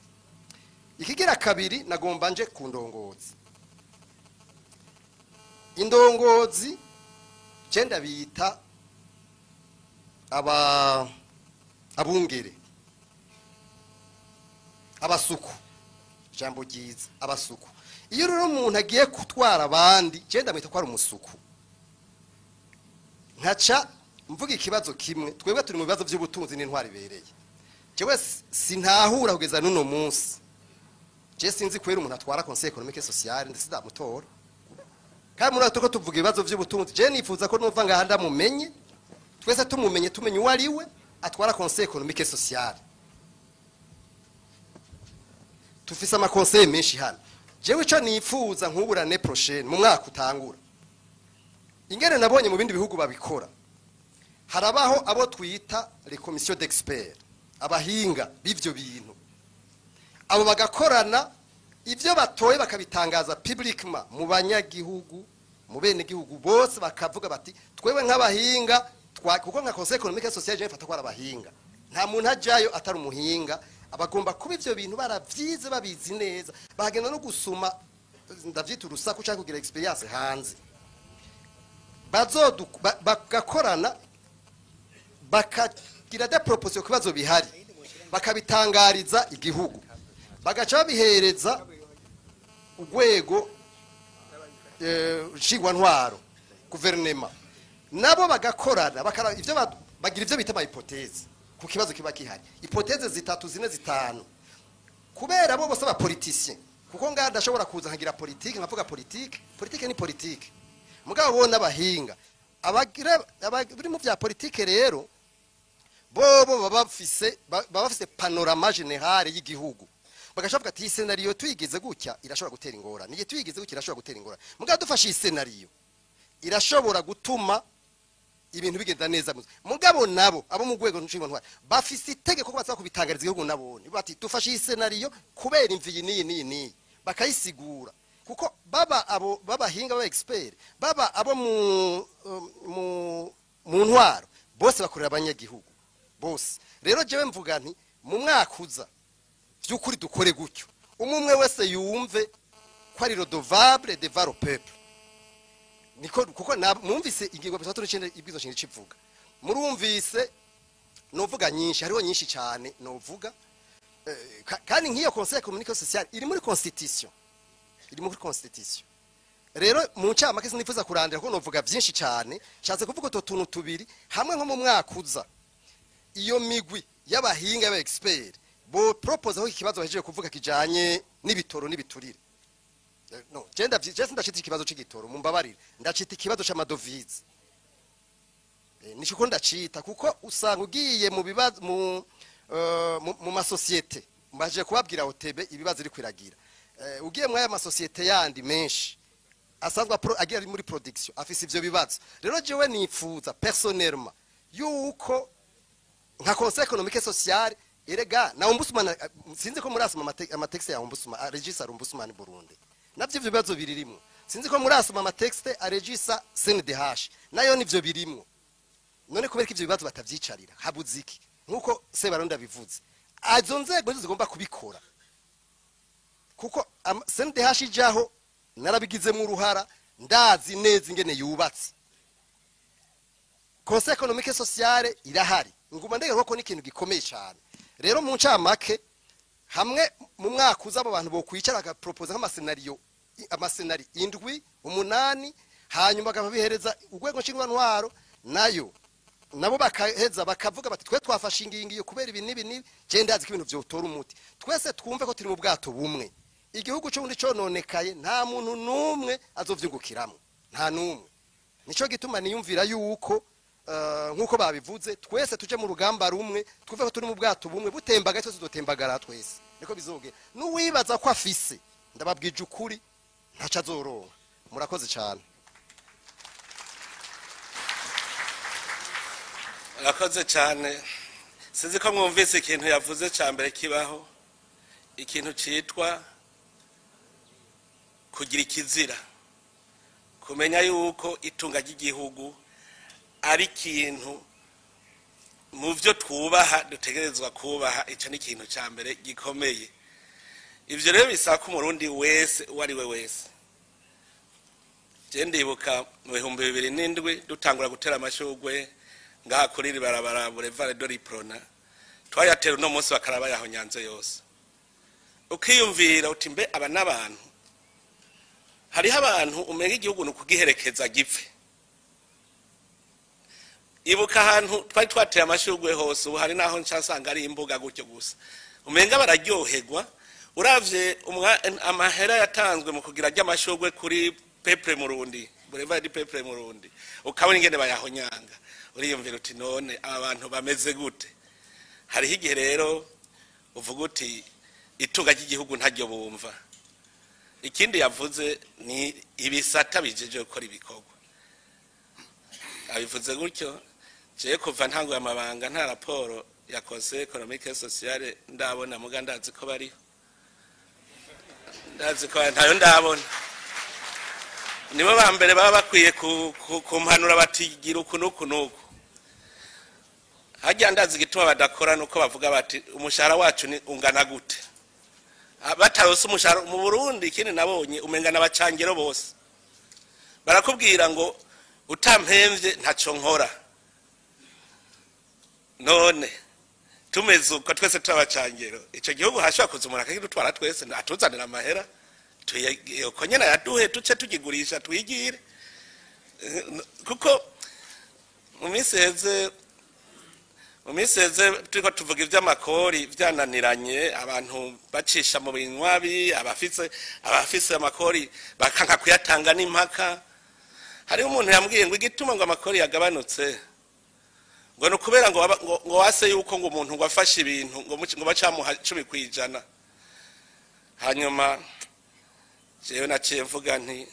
ikigira kabiri nagomba nje ku ndongozi indongozi genda bita abungere abasuku jambo giza abasuku iyo rero umuntu agiye kutwara abandi genda mwita ko ari umusuku nkaca mvuga ikibazo kimwe twebwe turi mu bibazo by'ubutunzi n'intwari bereye jewe sintahura kugeza nuno munsi je sinzi kwera umuntu atwara conseil économique et social ndetse ndamutora kandi muri atoko tuvuga ibibazo by'ubutunzi je nifuza ko numva ngaha ndamumenye twese tumenye uwo ari we atwara conseil économique et social tufise ama conseil menshi hano jewe ico nifuza nk'uburane prochaine mu mwaka utangura ingene nabonye mu bindi bihugu babikora harabaho abo twita les commissions d'experts abahinga b'ivyo bintu abo bagakorana ivyo batoye bakabitangaza publiquement mu banyagihugu mu bene gihugu bose bakavuga bati twewe nk'abahinga kuko nka conseil économique et social je mfata ko arabahinga nta muntu ajayo atari umuhinga abagomba kuba ivyo bintu baravyize babizi neza bagenda no gusuma ndavyita urusaku cyangwa kugira experience hanze bagakorana bakagira des propositions ku bibazo bihari bakabitangariza igihugu bagaca babihereza urwego nshingwantwaro guverinema nabo bagakorana bagira ivyo bita ama hypothèse ku kibazo kiba kihari hypothèse 3 4 5 kubera bo bose ba politicien kuko ngada ndashobora kuza nkagira politique nkavuga politique ni politique mugabo bona bahinga abari mu vya politique rero bobo baba bafise panorama générale y'igihugu bagashavuga ati scenario tuyigeze gutya irashobora gutera ingora niye tuyigeze gutya irashobora gutera ingora mugabo dufashe scenario irashobora gutuma ibintu bigenda neza mugabo nabo abo mu rwego nshingwantwari bafise itegeko ko baza kubitangariza igihugu nabone bati dufashe scenario kubera imvi ni bakayisigura kuko baba hinga ba expert baba abo mu ntwaro bose bakorera abanyagihugu bose rero jewe mvuga nti mu mwaka uza by'ukuri dukore gutyo umwe wese yumve ko ari redevable devant le peuple niko kuko mwumvise ingingo bitatu n'ikindi ibwizo kintu civuga murumvise novuga nyinshi hariho nyinshi cyane novuga kandi nk'iyo conseil économique et social iri muri constitution rero mu ncamake sinifuza kurandira ko novuga byinshi cyane nshatse kuvuga tuntu tubiri hamwe nko mu mwaka uza iyo migwi y'abahinga ba expert bo propose aho ikibazo bahejeje kuvuga kijanye n'ibitoro n'ibiturire no genda ndacita ikibazo c'igitoro mumbabarire ndacita ikibazo c'amadovize nishiko ndacita kuko usanga ugiye mu bibazo mu masosiyete mbaje kubabwira OTB ibibazo iri kwiragira ugiye mu aya masosiyete yandi menshi asanzwe agira muri production afise ivyo bibazo rero jewe nifuza personnellement yuko nka conseil économique et social erega na ombudsman sinzi ko murasoma amatext ya ombudsman registre ombudsman Burundi navyo bibazo biririmo sinzi ko murasoma amatext aregisa CNDH nayo nivyo birimo none kubera ko ivyo bibazo batavyicarira habuziki nkuko Sebaronda bivuze azo nzego zigomba kubikora kuko CNDH ijaho narabigizemo uruhara ndazi neza ingene yubatse conseil économique et social irahari nguma ndege ko ni ikintu gikomeye cyane rero mu ncamake hamwe mu mwaka uzabo abantu bo kwicara agapropose nk'amasenario indwi 8 hanyuma bakabihereza urwego nshingwantwaro nayo nabo bakaheza bakavuga bati twe twafashe ingingi yo kubera ibi nibi je ndazi ko ibintu byotora umuti twese twumve ko turi mu bwato bumwe igihugu cyo ndi cononekaye nta muntu numwe azovyungukiramo nta numwe nico gituma niyumvira yuko nkuko babivuze twese tuje mu rugamba rumwe twumve ko turi mu bwato bumwe butembaga twese dutembagara twese niko bizoge nuwibaza ko afise ndababwije ukuri ntaca azoronka murakoze cyane Murakoze cyane sinzi ko mwumvise ikintu yavuze cyambere kibaho ikintu citwa kugira ikizira kumenya yuko itunga ry'igihugu ari ikintu mu byo twubaha dutegerezwa kubaha icyo ni ikintu cyambere gikomeye ivyo rero bisaba ko umurundi wese uwari we wese je ndibuka mu 2007 dutangura gutera amashugwe ngaha kuri ribarabara Boulevard de l'Iprona twayatera no munsi bakaraba yaho Nyanza yose ukiyumvira uti mbe aba nabantu hariho abantu umenga igihugu nukugiherekeza gipfe ibuka ahantu twari twateye amashugwe hose ubu hari naho nsanga ari imbuga gutyo gusa umenga bararyoherwa uravye amahera yatanzwe mu kugira ry'amashugwe kuri Peuple Murundi Boulevard Peuple Murundi ukabona ingene bayahonyanga uriyumvira uti none abantu bameze gute hariho igihe rero uvuga uti itunga ry'igihugu ntaryo bumva ikindi yavuze ni ibisata bijeje gukora ibikorwa abivuze gutyo je kuva ntango y'amabanga nta raporo ya Conseil économique et social ndabona muga ndazi ko bariho ndazi ko ntayo ndabona nibo bambere baba bakwiye kumpanura batigira ukunuku hajya ndazi igituma badakora nuko bavuga bati umushahara wacu ni ungana gute batarose umushahara mu Burundi ikindi nabonye umengana abacangero bose barakubwira ngo utampemvye ntaco nkora none tumeze uko twese turabacangero ico gihugu hashobora kuzumura akagidutwara twese atuzanira amahera tuko nyene yaduhe tuce tugigurisha twigire kuko mu miseze turiko tuvuga ivy'amakori vyananiranye abantu bacisha mu binywabi abafise amakori bakanka kuyatanga n'impaka hari umuntu yambwiye ngo igituma ngo amakori yagabanutse ngo nukubera ngo wase yuko ngo umuntu ngo afashe ibintu ngo bacamuha 10% hanyuma jewe naciye mvuga nti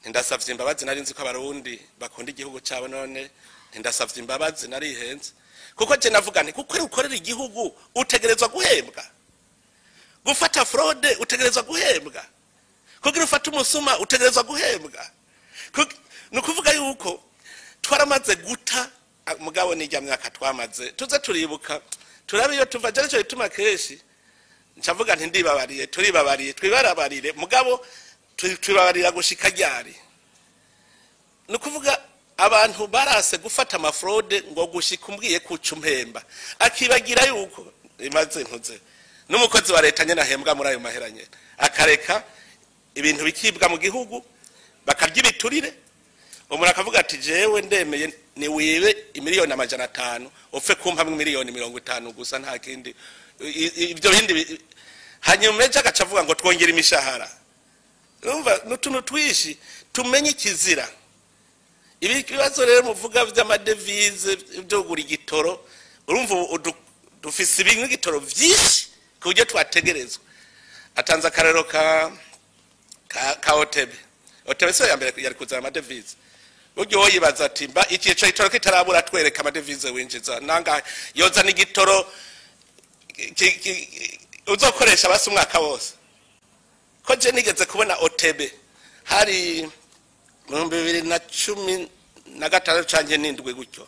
ndasavye imbabazi nari nzi ko abarundi bakunda igihugu cyabo none ndasavye imbabazi narihenze kuko je navuga nti kuko ukorera igihugu utegerezwa guhembwa gufata fraude utegerezwa guhembwa kugira ufata umusuma utegerezwa guhembwa nukuvuga yuko twaramaze guta mugabo n'ijya myaka twamaze tuze turibuka turabiyo tuva je cyo bituma keshi ncavuga nti ndibabariye turibabariye twibarabarire mugabo twibabarira gushika ryari nukuvuga abantu barase gufata amafraude ngo gushika umbwiye kuca umpemba akibagira yuko imaze ntuze n'umukozi wa leta nyene ahembwa muri ayo maheranye akareka ibintu bikibwa mu gihugu bakabyibiturire umuntu akavuga ati jewe ndemeye ni wibe imiliyoni 500 upfe kumpa miliyoni 50 gusa nta kindi ibyo bindi hanyuma ejo agacavuga ngo twongera imishahara urumva n'utuntu twishi tumenye ikizira ibi kibazo rero muvuga vy'amadevize byo gura igitoro urumva dufise ibintu igitoro vyinshi kuje twategerezwa atanza karero ka otebe so yambere yari kuzana amadevize uryo yibaza ati mba iki cyo itoro kitarabura twereka amadevize winjiza nanga yoza n'igitoro uzokoresha basi umwaka wose ko je nigeze kubona otebe hari 2016 canje nindwe gutyo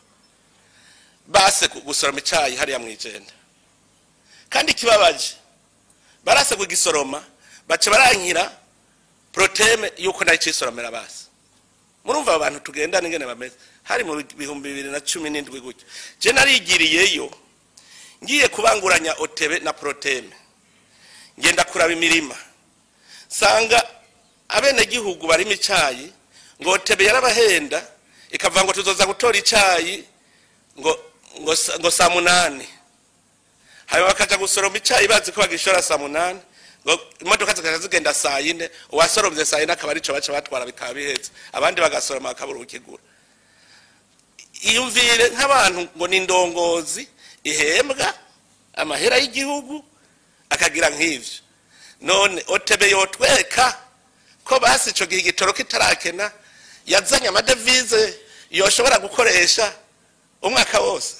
base gusoroma icayi hari ya mwijenda kandi kibabaje barase kugisoroma bace barankira proteme yuko nayisoromera base murumva abantu tugenda ningene bameze hari mu 2017 gutyo je narigiriyeyo ngiye kubanguranya otebe na proteme ngenda kuraba imirima sanga abene gihugu bari micayi ngo otebe yarabahenda ikavuga ngo tuzoza gutora icayi ngo saa 8 hayo bakaja gusoroma icayi bazi ko bagishora saa 8 ngo imodoka zikaza zigenda saa 4 uwasoromye saa 4 akaba arico baca batwara bikaba bihetse abandi bagasoroma akabura ukigura iyumvire nk'abantu ngo ni ndongozi ihembwa amahera y'igihugu akagira nk'ivyo none otebe yotweka ko basi ico gihe igitoro kitarakena yazanye amadevize yoshobora gukoresha umwaka wose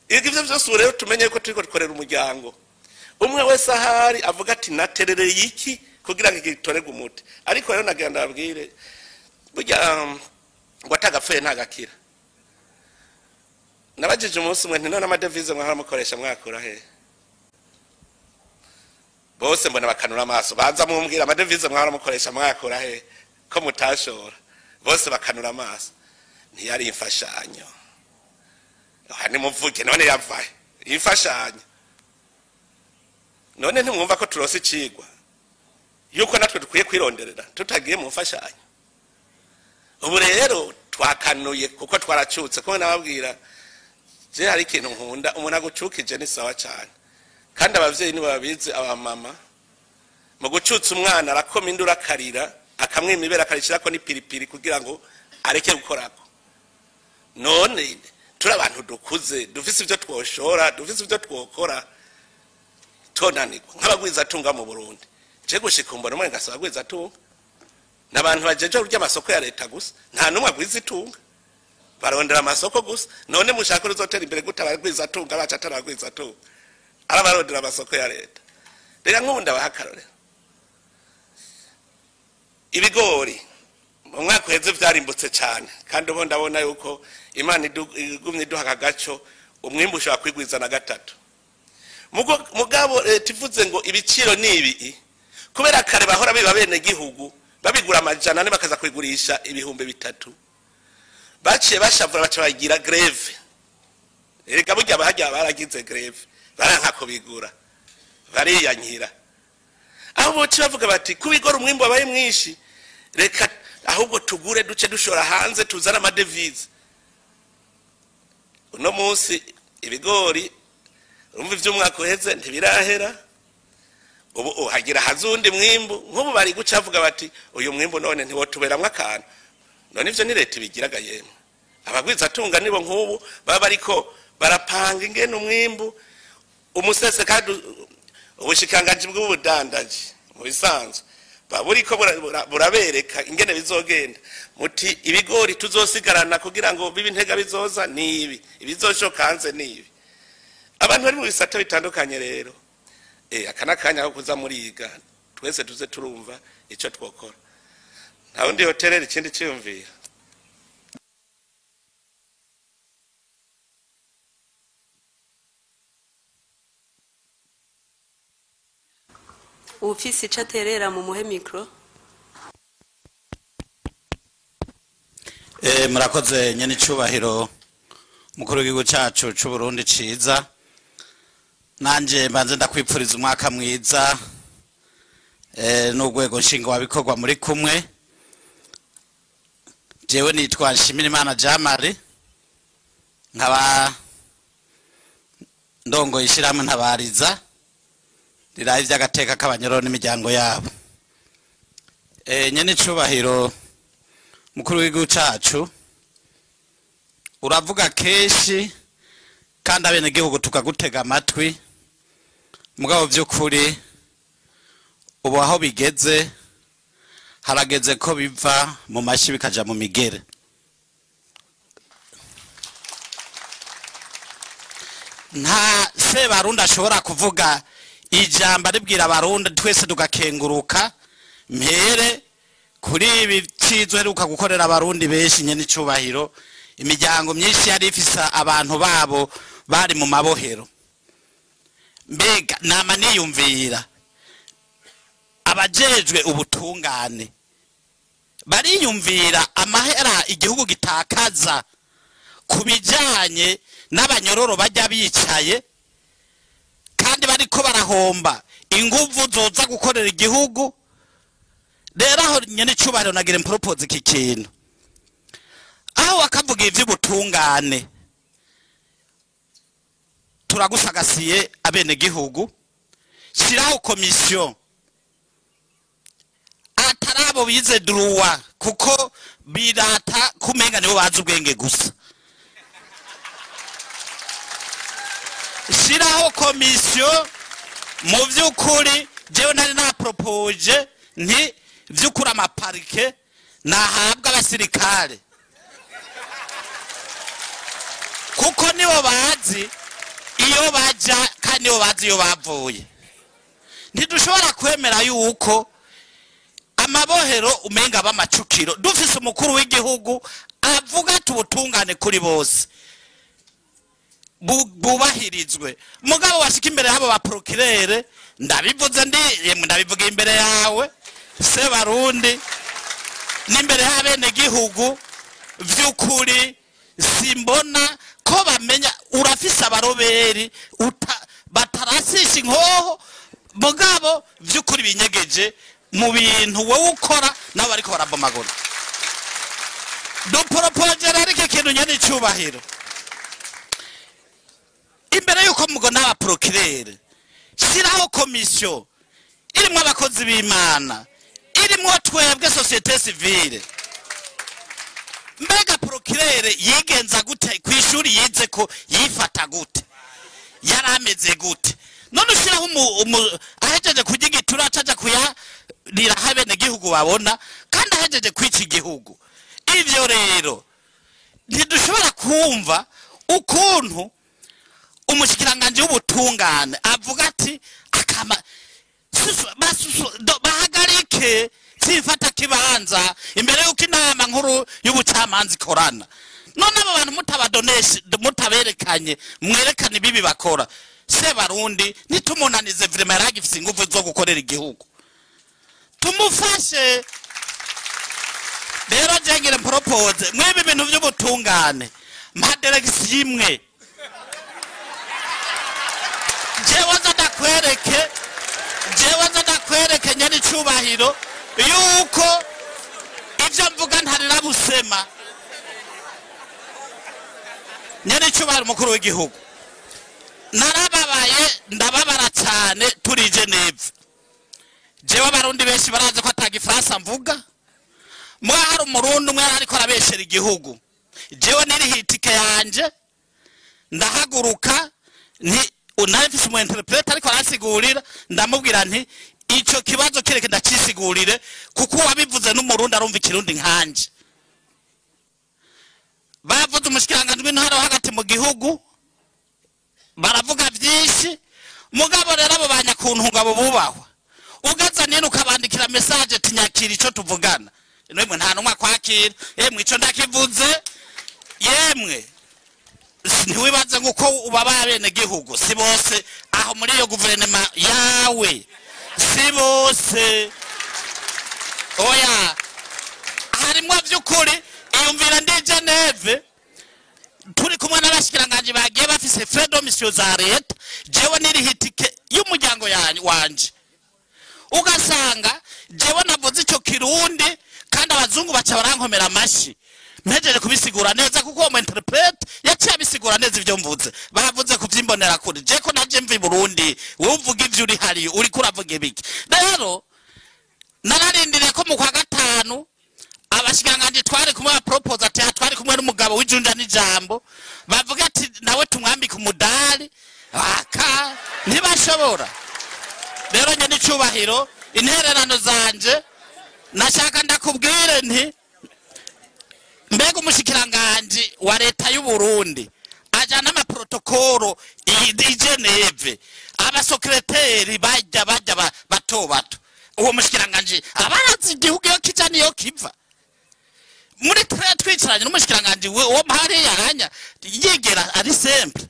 ivyo vyose rero tumenye ko turiko dukorera umuryango umwe wese ahari avuga ati naterereye iki kugira ngo igitorega umuti ariko rero nagira ndabwire burya ngo atagapfuye ntagakira nabajije umunsi umwe nti none amadevize mwahora mukoresha mwakura he bose mbona bakanura amaso baza mumbwira amadevize mwahora mukoresha mwakura he ko mutashora bose bakanura amaso ntiyari imfashanyo hani muvuge none yavaye imfashanyo none ntimwumva ko turose icigwa yuko natwe dukwiye kwironderera tutagiye mu mfashanyo ubu rero twakanuye kuko twaracutse ko nababwira je hari ikintu nkunda umuntu agucukije ni sawa cyane kandi abavyeyi ni babizi abamama mu gucutsa umwana arakoma indura akarira akamwimibera akarishirako ni piripiri kugira ngo areke gukorako none turi abantu dukuze dufise ivyo twoshora dufise ivyo twokora tonanirwa nk'abagwiza tunga mu Burundi je gushika umbona umwe ngasaba gwiza tunga n'abantu bajeje urya amasoko ya leta gusa nta numwe agwiza itunga barondera amasoko gusa none mushaka uzotera imbere gutabagwiza tunga baca ataragwiza tunga arabarondera amasoko ya leta rega nkunda bahakarore ibigori mu mwaka uheze vyarimbutse cyane kandi ubu ndabona yuko Imana igumye iduha akagaco umwimbu ushobora kwigwiza na 3 mugabo tivuze ngo ibiciro nibi kubera kare bahora biba bene gihugu babigura amajana ne bakaza kwigurisha ibihumbi 3 baciye bashavura baca bagira greve erega burya bahajya baragize greve baranka kubigura bariyanyira aho boci bavuga bati kubigora umwimbo wabaye mwinshi reka ahubwo tugure duce dushora hanze tuzana amadevize uno munsi ibigori umva ivy'umwaka uheze ntibirahera ubu hagira hazundi mwimbo nk'ubu bari gucavuga bati uyu mwimbo none ntiwotuberamwe akantu none ivyo ni leta ibigiraga yemwe abagwiza tunga nibo nk'ubu baba bariko barapanga ingene umwimbo umusese kandi ubushikangaji bw'ubudandaji mu bisanzwe baburiko burabereka ingene bizogenda muti ibigori tuzosigarana kugira ngo bibe intega bizoza nibi ibizoshoka hanze nibi abantu bari mu bisata bitandukanye rero akana kanya ko kuza muriga twese tuze turumva ico twokora nta wundi hotelera ikindi cyumvira ufise ico aterera mu muhe micro murakoze nyene icubahiro mukuru w'igihugu cacu c'u Burundi ciza nanje mbanze ndakwipfuriza umwaka mwiza n'urwego nshinga wabikorwa muri kumwe jewe nitwa Nshimirimana Jamari nkaba ndongo ishiramwe ntabariza riraye by'agateka k'abanyoro n'imiryango yabo nyene icubahiro mukuru w'igihugu cacu uravuga keshi kandi abene gihugu tukagutega amatwi mugabo by'ukuri ubu aho bigeze harageze ko biva mu mashi bikaja mu migere nta se barundi ashobora kuvuga ijambo aribwira abarundi twese tugakenguruka mpere kuri ibi cizo heruka gukorera abarundi benshi nyene icubahiro imiryango myinshi yari ifisa abantu babo bari mu mabohero mbega nama niyumvira abajejwe ubutungane bariyumvira amahera igihugu gitakaza kubijanye n'abanyororo bajya bicaye kandi bariko barahomba inguvu zoza gukorera igihugu rero aho nyene icubahiro nagire impropose iki kintu wakavuga ivy'ubutungane turagusagasiye abene gihugu shiraho komisiyo atarabo bize druwa kuko birata kumenga nibo bazi ubwenge gusa shiraho komisiyo mu vy'ukuri jewe nari na propose nti vy'ukuri amaparike nahabwa abasirikare kuko nibo bazi iyo baja kandi nibo bazi iyo bavuye ntidushobora kwemera yuko amabohero umenga b'amacukiro dufise umukuru w'igihugu avuga ati ubutungane kuri bose bubahirizwe mugabo washika imbere habo ba Procureur ndabivuze ndabivuga imbere yawe se barundi n'imbere y'abene gihugu vy'ukuri simbona ko bamenya urafise abaroberi batarasisha inkoho mugabo vy'ukuri binyegeje mu bintu wowe ukora nabo bariko barabomagura dupropose rero iki kintu nyene icubahiro imbere yuko mugona aba Procureur shiraho komisiyo irimwo abakozi b'Imana irimwo twebwe societe civile mbega Procureur yigenza gute kwishuri yize ko yifata gute yarameze gute none ushiraho ahejeje kugigitura acaja kuyarira habene gihugu babona kandi ahejeje kwica igihugu ivyo rero ntidushobora kumva ukuntu umushikiranganje w'ubutungane avuga ati akama bahagarike sifata kibanza imbere yuko inama nkuru y'ubucamanza ikorana none abo bantu mutabadoneshe mutaberekanye mwerekane ibibi bakora se barundi nitumunanize vraiment yaragifise ingufu zo gukorera igihugu tumufashe rero jengere propose mwibi bintu by'ubutungane mpa direction imwe jewe ndakwereke nyene icubahiro yuko ivyo mvuga ntarira busema nyene icubahiro umukuru w'igihugu narababaye ndababara cyane turije neza jewe abarundi benshi barazi ko atagifaransa mvuga mwa hari umurundi umwe ariko arabeshera igihugu jewe nirihitike yanje ndahaguruka nti unafise umu interprete ariko arasigurira ndamubwira nti ico kibazo kireke ndacisigurire kuko wabivuze n'umurundi arumva ikirundi nkanje bavuze umushikiranganje w'intara hagati mu gihugu baravuga vyinshi mugabo rero abo banyakuntunga abo bubahwa ugaza nene ukabandikira message tinyakira ico tuvugana nemwe nta numwe kwakira yemwe ico ndakivuze yemwe ntiwibaze nguko ubaba bene gihugu si bose aho muri iyo guverinoma yawe si bose oya harimwo vy'ukuri iyumvira ndi Geneve turi kumwe n'abashikiranganje bagiye bafise freedom mission za leta jewe nirihitike y'umuryango wanje ugasanga jewe navuze ico kirundi kandi abazungu baca barankomera amashi mpejeje kubisigura neza kuko uwo interprete yaciye abisigura neza ivyo mvuze bavuze kuvyimbonera kuri je ko naje mvi Burundi wowe uvuga ivyo uri hari uri kuravuga ibiki rero nararindiriye ko mu kwa gatanu abashikiranganje twari kumwe ba propose ati twari kumwe n'umugabo w'ijunja n'ijambo bavuga ati nawe tumwambika umudari aka ntibashobora rero nyene icubahiro intererano zanje nashaka ndakubwire nti mbega umushikiranganje wa leta y'u Burundi ajana ama protokolo i Geneve abasokreteri bajya bato uwo mushikiranganje abarazi igihugu yo kijani yo kiva muri twicaranye n'umushikiranganje wo mpare yahanya yigera ari simple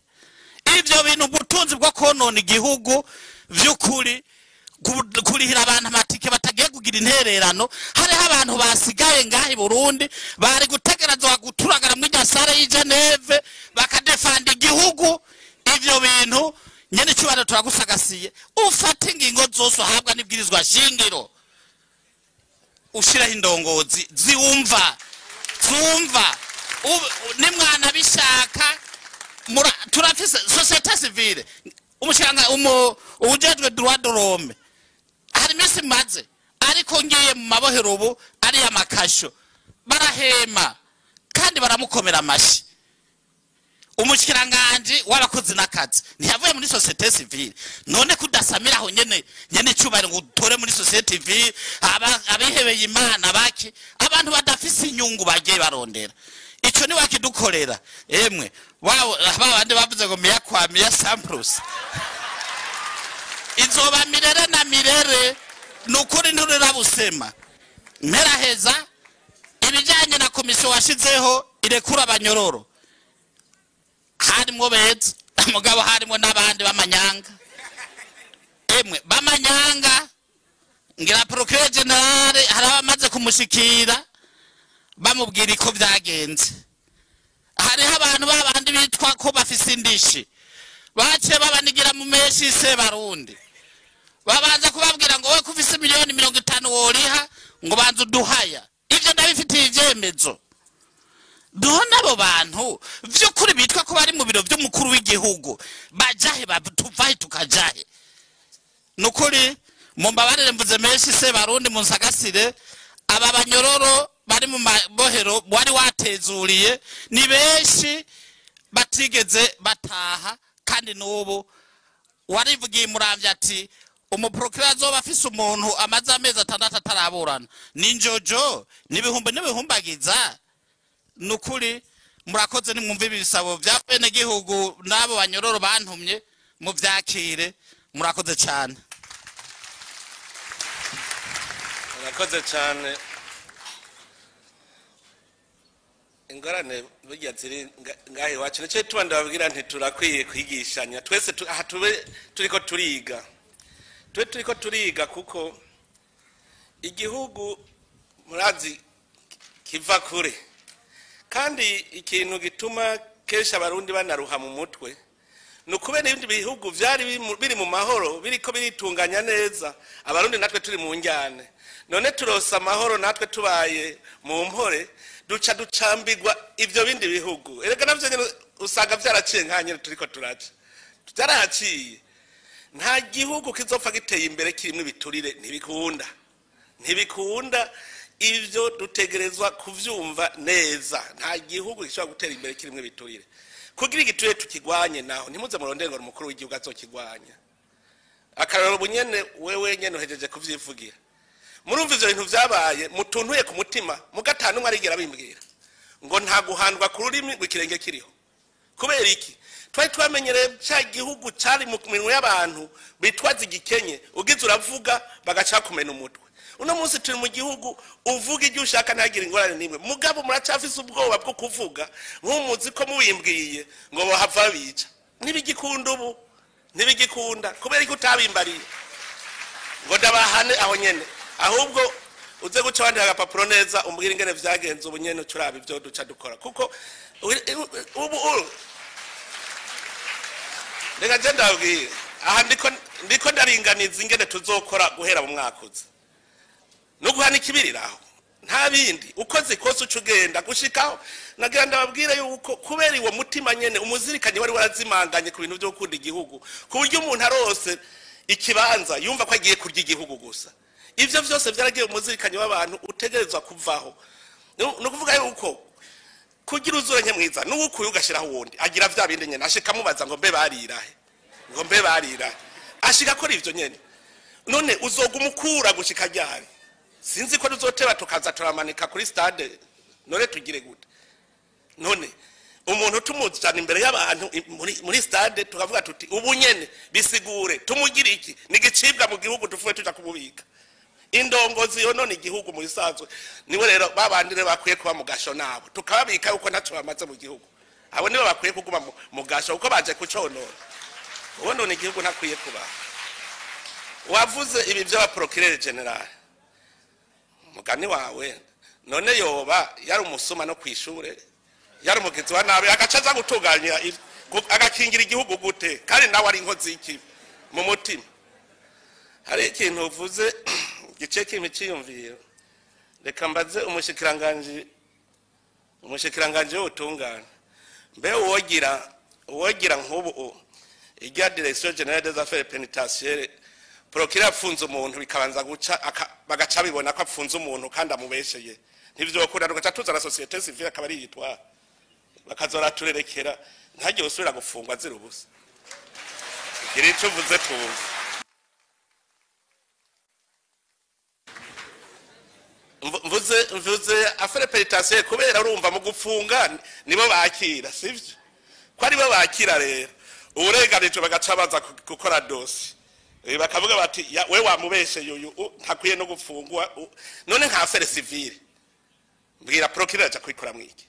ivyo bintu butunzi bwo konona igihugu vy'ukuri kurihira abantu amatike batagiye kugira intererano hariho abantu basigaye ngahe Burundi bari gutegerezwa guturagara mu ryasare y'i Geneve bakadefanda igihugu ivyo bintu nyene cyubaro turagusagasiye ufata ingingo zose uhabwa n'ibwirizwa shingiro ushiraho indongozi zumva nimwana bishaka turafise societe civile umushanga ujejwe droit de l'homme hari misi maze ariko ngiye mu mabohero ubu ari amakasho barahema kandi baramukomera amashi umushikiranganje w'abakozi n'akazi ntiyavuye muri societe civile none kudasamira aho nyene cyubare ngo utore muri societe civile abihebeye imana baki abantu badafise inyungu bagiye barondera ico ni wakidukorera emwe babandi bavuze ngo miya kwa miya samples izoba mirere na mirere nukuri nturira busema mperaheza ibijanye na komisiyo washizeho irekura abanyororo harimo beza mugabo harimo n'abandi b'amanyanga emwe b'amanyanga ngira Procureur general harabamaze kumushikira bamubwira ko byagenze hariho abantu babandi bitwa ko bafise indishi bace babanigira mu meshi se barundi babanza kubabwira ngo we kufise miliyoni 50 woriha ngo banze uduhaya ivyo ndabifitiye ivyemezo duhona abo bantu vy'ukuri bitwa ko bari mu biro by'umukuru w'igihugu bajahe batuvahe tukajahe nukuri mumbabarire mvuze meshi se barundi munsagasire aba banyororo bari mu mabohero wari watezuriye ni benshi batigeze bataha kandi n'ubu warivugiye muramvye ati umuprocureur azoba afise umuntu amaze amezi 6 ataraburana ninjojo n'ibihumbagiza nukuri murakoze nimwumve ibisabo bya bene gihugu nabo banyororo bantumye mu vyakire murakoze cyane murakoze cyane ingorane burya ziri ngahe wacu nicyo tuba ndababwira nti turakwiye kwigishanya twese aha turiko turiga kuko igihugu murazi kiva kure kandi ikintu gituma kesha abarundi banaruha mu mutwe nukubera ibindi bihugu vyari biri mu mahoro biriko biritunganya neza abarundi natwe turi mu njyane none turosa amahoro natwe tubaye mu mpore duca ducambigwa ivyo bindi bihugu erega navyo nyene usanga vyaraciye nkanye turiko turaca tutarahaciye nta gihugu kizopfa giteye imbere kirimwe biturire ntibikunda ivyo dutegerezwa kuvyumva neza nta gihugu gishobora gutera imbere kirimwe biturire kugira igiturire tukigwanye naho ntimuze murondere ngo umukuru w'igihugu azokigwanya akararo bunyene wewe nyene uhejeje kuvyivugira murumva ivyo bintu vyabaye mutuntuye ku mutima mugatanu umwe arigera bimbwira ngo nta guhandwa ku rurimi rw'ikirenge kiriho kubera iki twari twamenyereye cya gihugu cyari mu minwe y'abantu bitwaza igikenye ugize uravuga bagaca kumena umutwe uno munsi turi mu gihugu uvuga ibyo ushaka ntagira ingorane nimwe mugabo muracafise ubwoba bwo kuvuga nk'umuzi ko mubimbwiye ngo bohava bica ntibigikunda ubu ntibigikunda kubera ko utabimbariye ngo ndabahane aho nyene ahubwo uze guca wandika agapapuro neza umbwira ingene vyagenze ubu nyene turaba ivyo duca dukora kuko ubu reka je ndabwire aha ndiko ndaringaniza ingene tuzokora guhera mu mwaka uza no guhana ikibiriraho nta bindi ukoze ikosa ucugenda gushikaho nagira ndababwire yuko kubera iwo mutima nyene umuzirikanye wari warazimanganye ku bintu byo gukunda igihugu ku buryo umuntu arose ikibanza yumva ko agiye kurya igihugu gusa ivyo vyose vyaragiye umuzirikanye w'abantu utegerezwa kuvaho no kuvuga yuko kugira uzure nke mwiza n'ukuye ugashiraho wundi agira vya bindi nyene ashika mubaza ngo mbe barirahe ashika kora ivyo nyene none uzoga umukura gushika ryari sinzi ko tuzoteba tukaza turamanika kuri stade none tugire gute none umuntu tumuzana imbere y'abantu muri stade tukavuga tuti ubu nyene bisigure tumugira iki nigicibwa mu gihugu tufuye tuja kububika indongozi yo none igihugu mu bisanzwe niwe rero babandire bakwiye kuba mu gasho nabo tukababika uko nacu bamaze mu gihugu abo nibo bakwiye kuguma mu gasho uko baje kuconora uwo none igihugu ntakwiye kuba wavuze ibi by'aba Procureur general mugani wawe none yoba yari umusuma no kwishure yari umugizi wa nabi agacaza gutunganya agakingira igihugu gute kandi nawe ari inkozi y'iki mu mutima hari ikintu uvuze gice kimwe cyiyumviro reka mbaze umushikiranganje umushikiranganje w'ubutungane mbe uwogira nk'ubu irya direction générale des affaires pénitentiaires Procureur apfunze umuntu bikabanza guca bagaca bibona ko apfunze umuntu kandi amubesheye ntivyokunda rugaca tuza na société civile akaba ari yitwa bakazora turerekera ntagiye usubira gufungwa zira ubusa iri cyo vuze tuzi mvuze affaire pénitentiaire kubera urumva mu gufunga nibo bakira sivyo ko ari bo bakira rero uburenganijwe bagaca baza gukora dosi bakavuga bati we wamubeshe yuyu ntakwiye no gufungwa none nka affaire civile mbwira procureur aja kwikora mwiki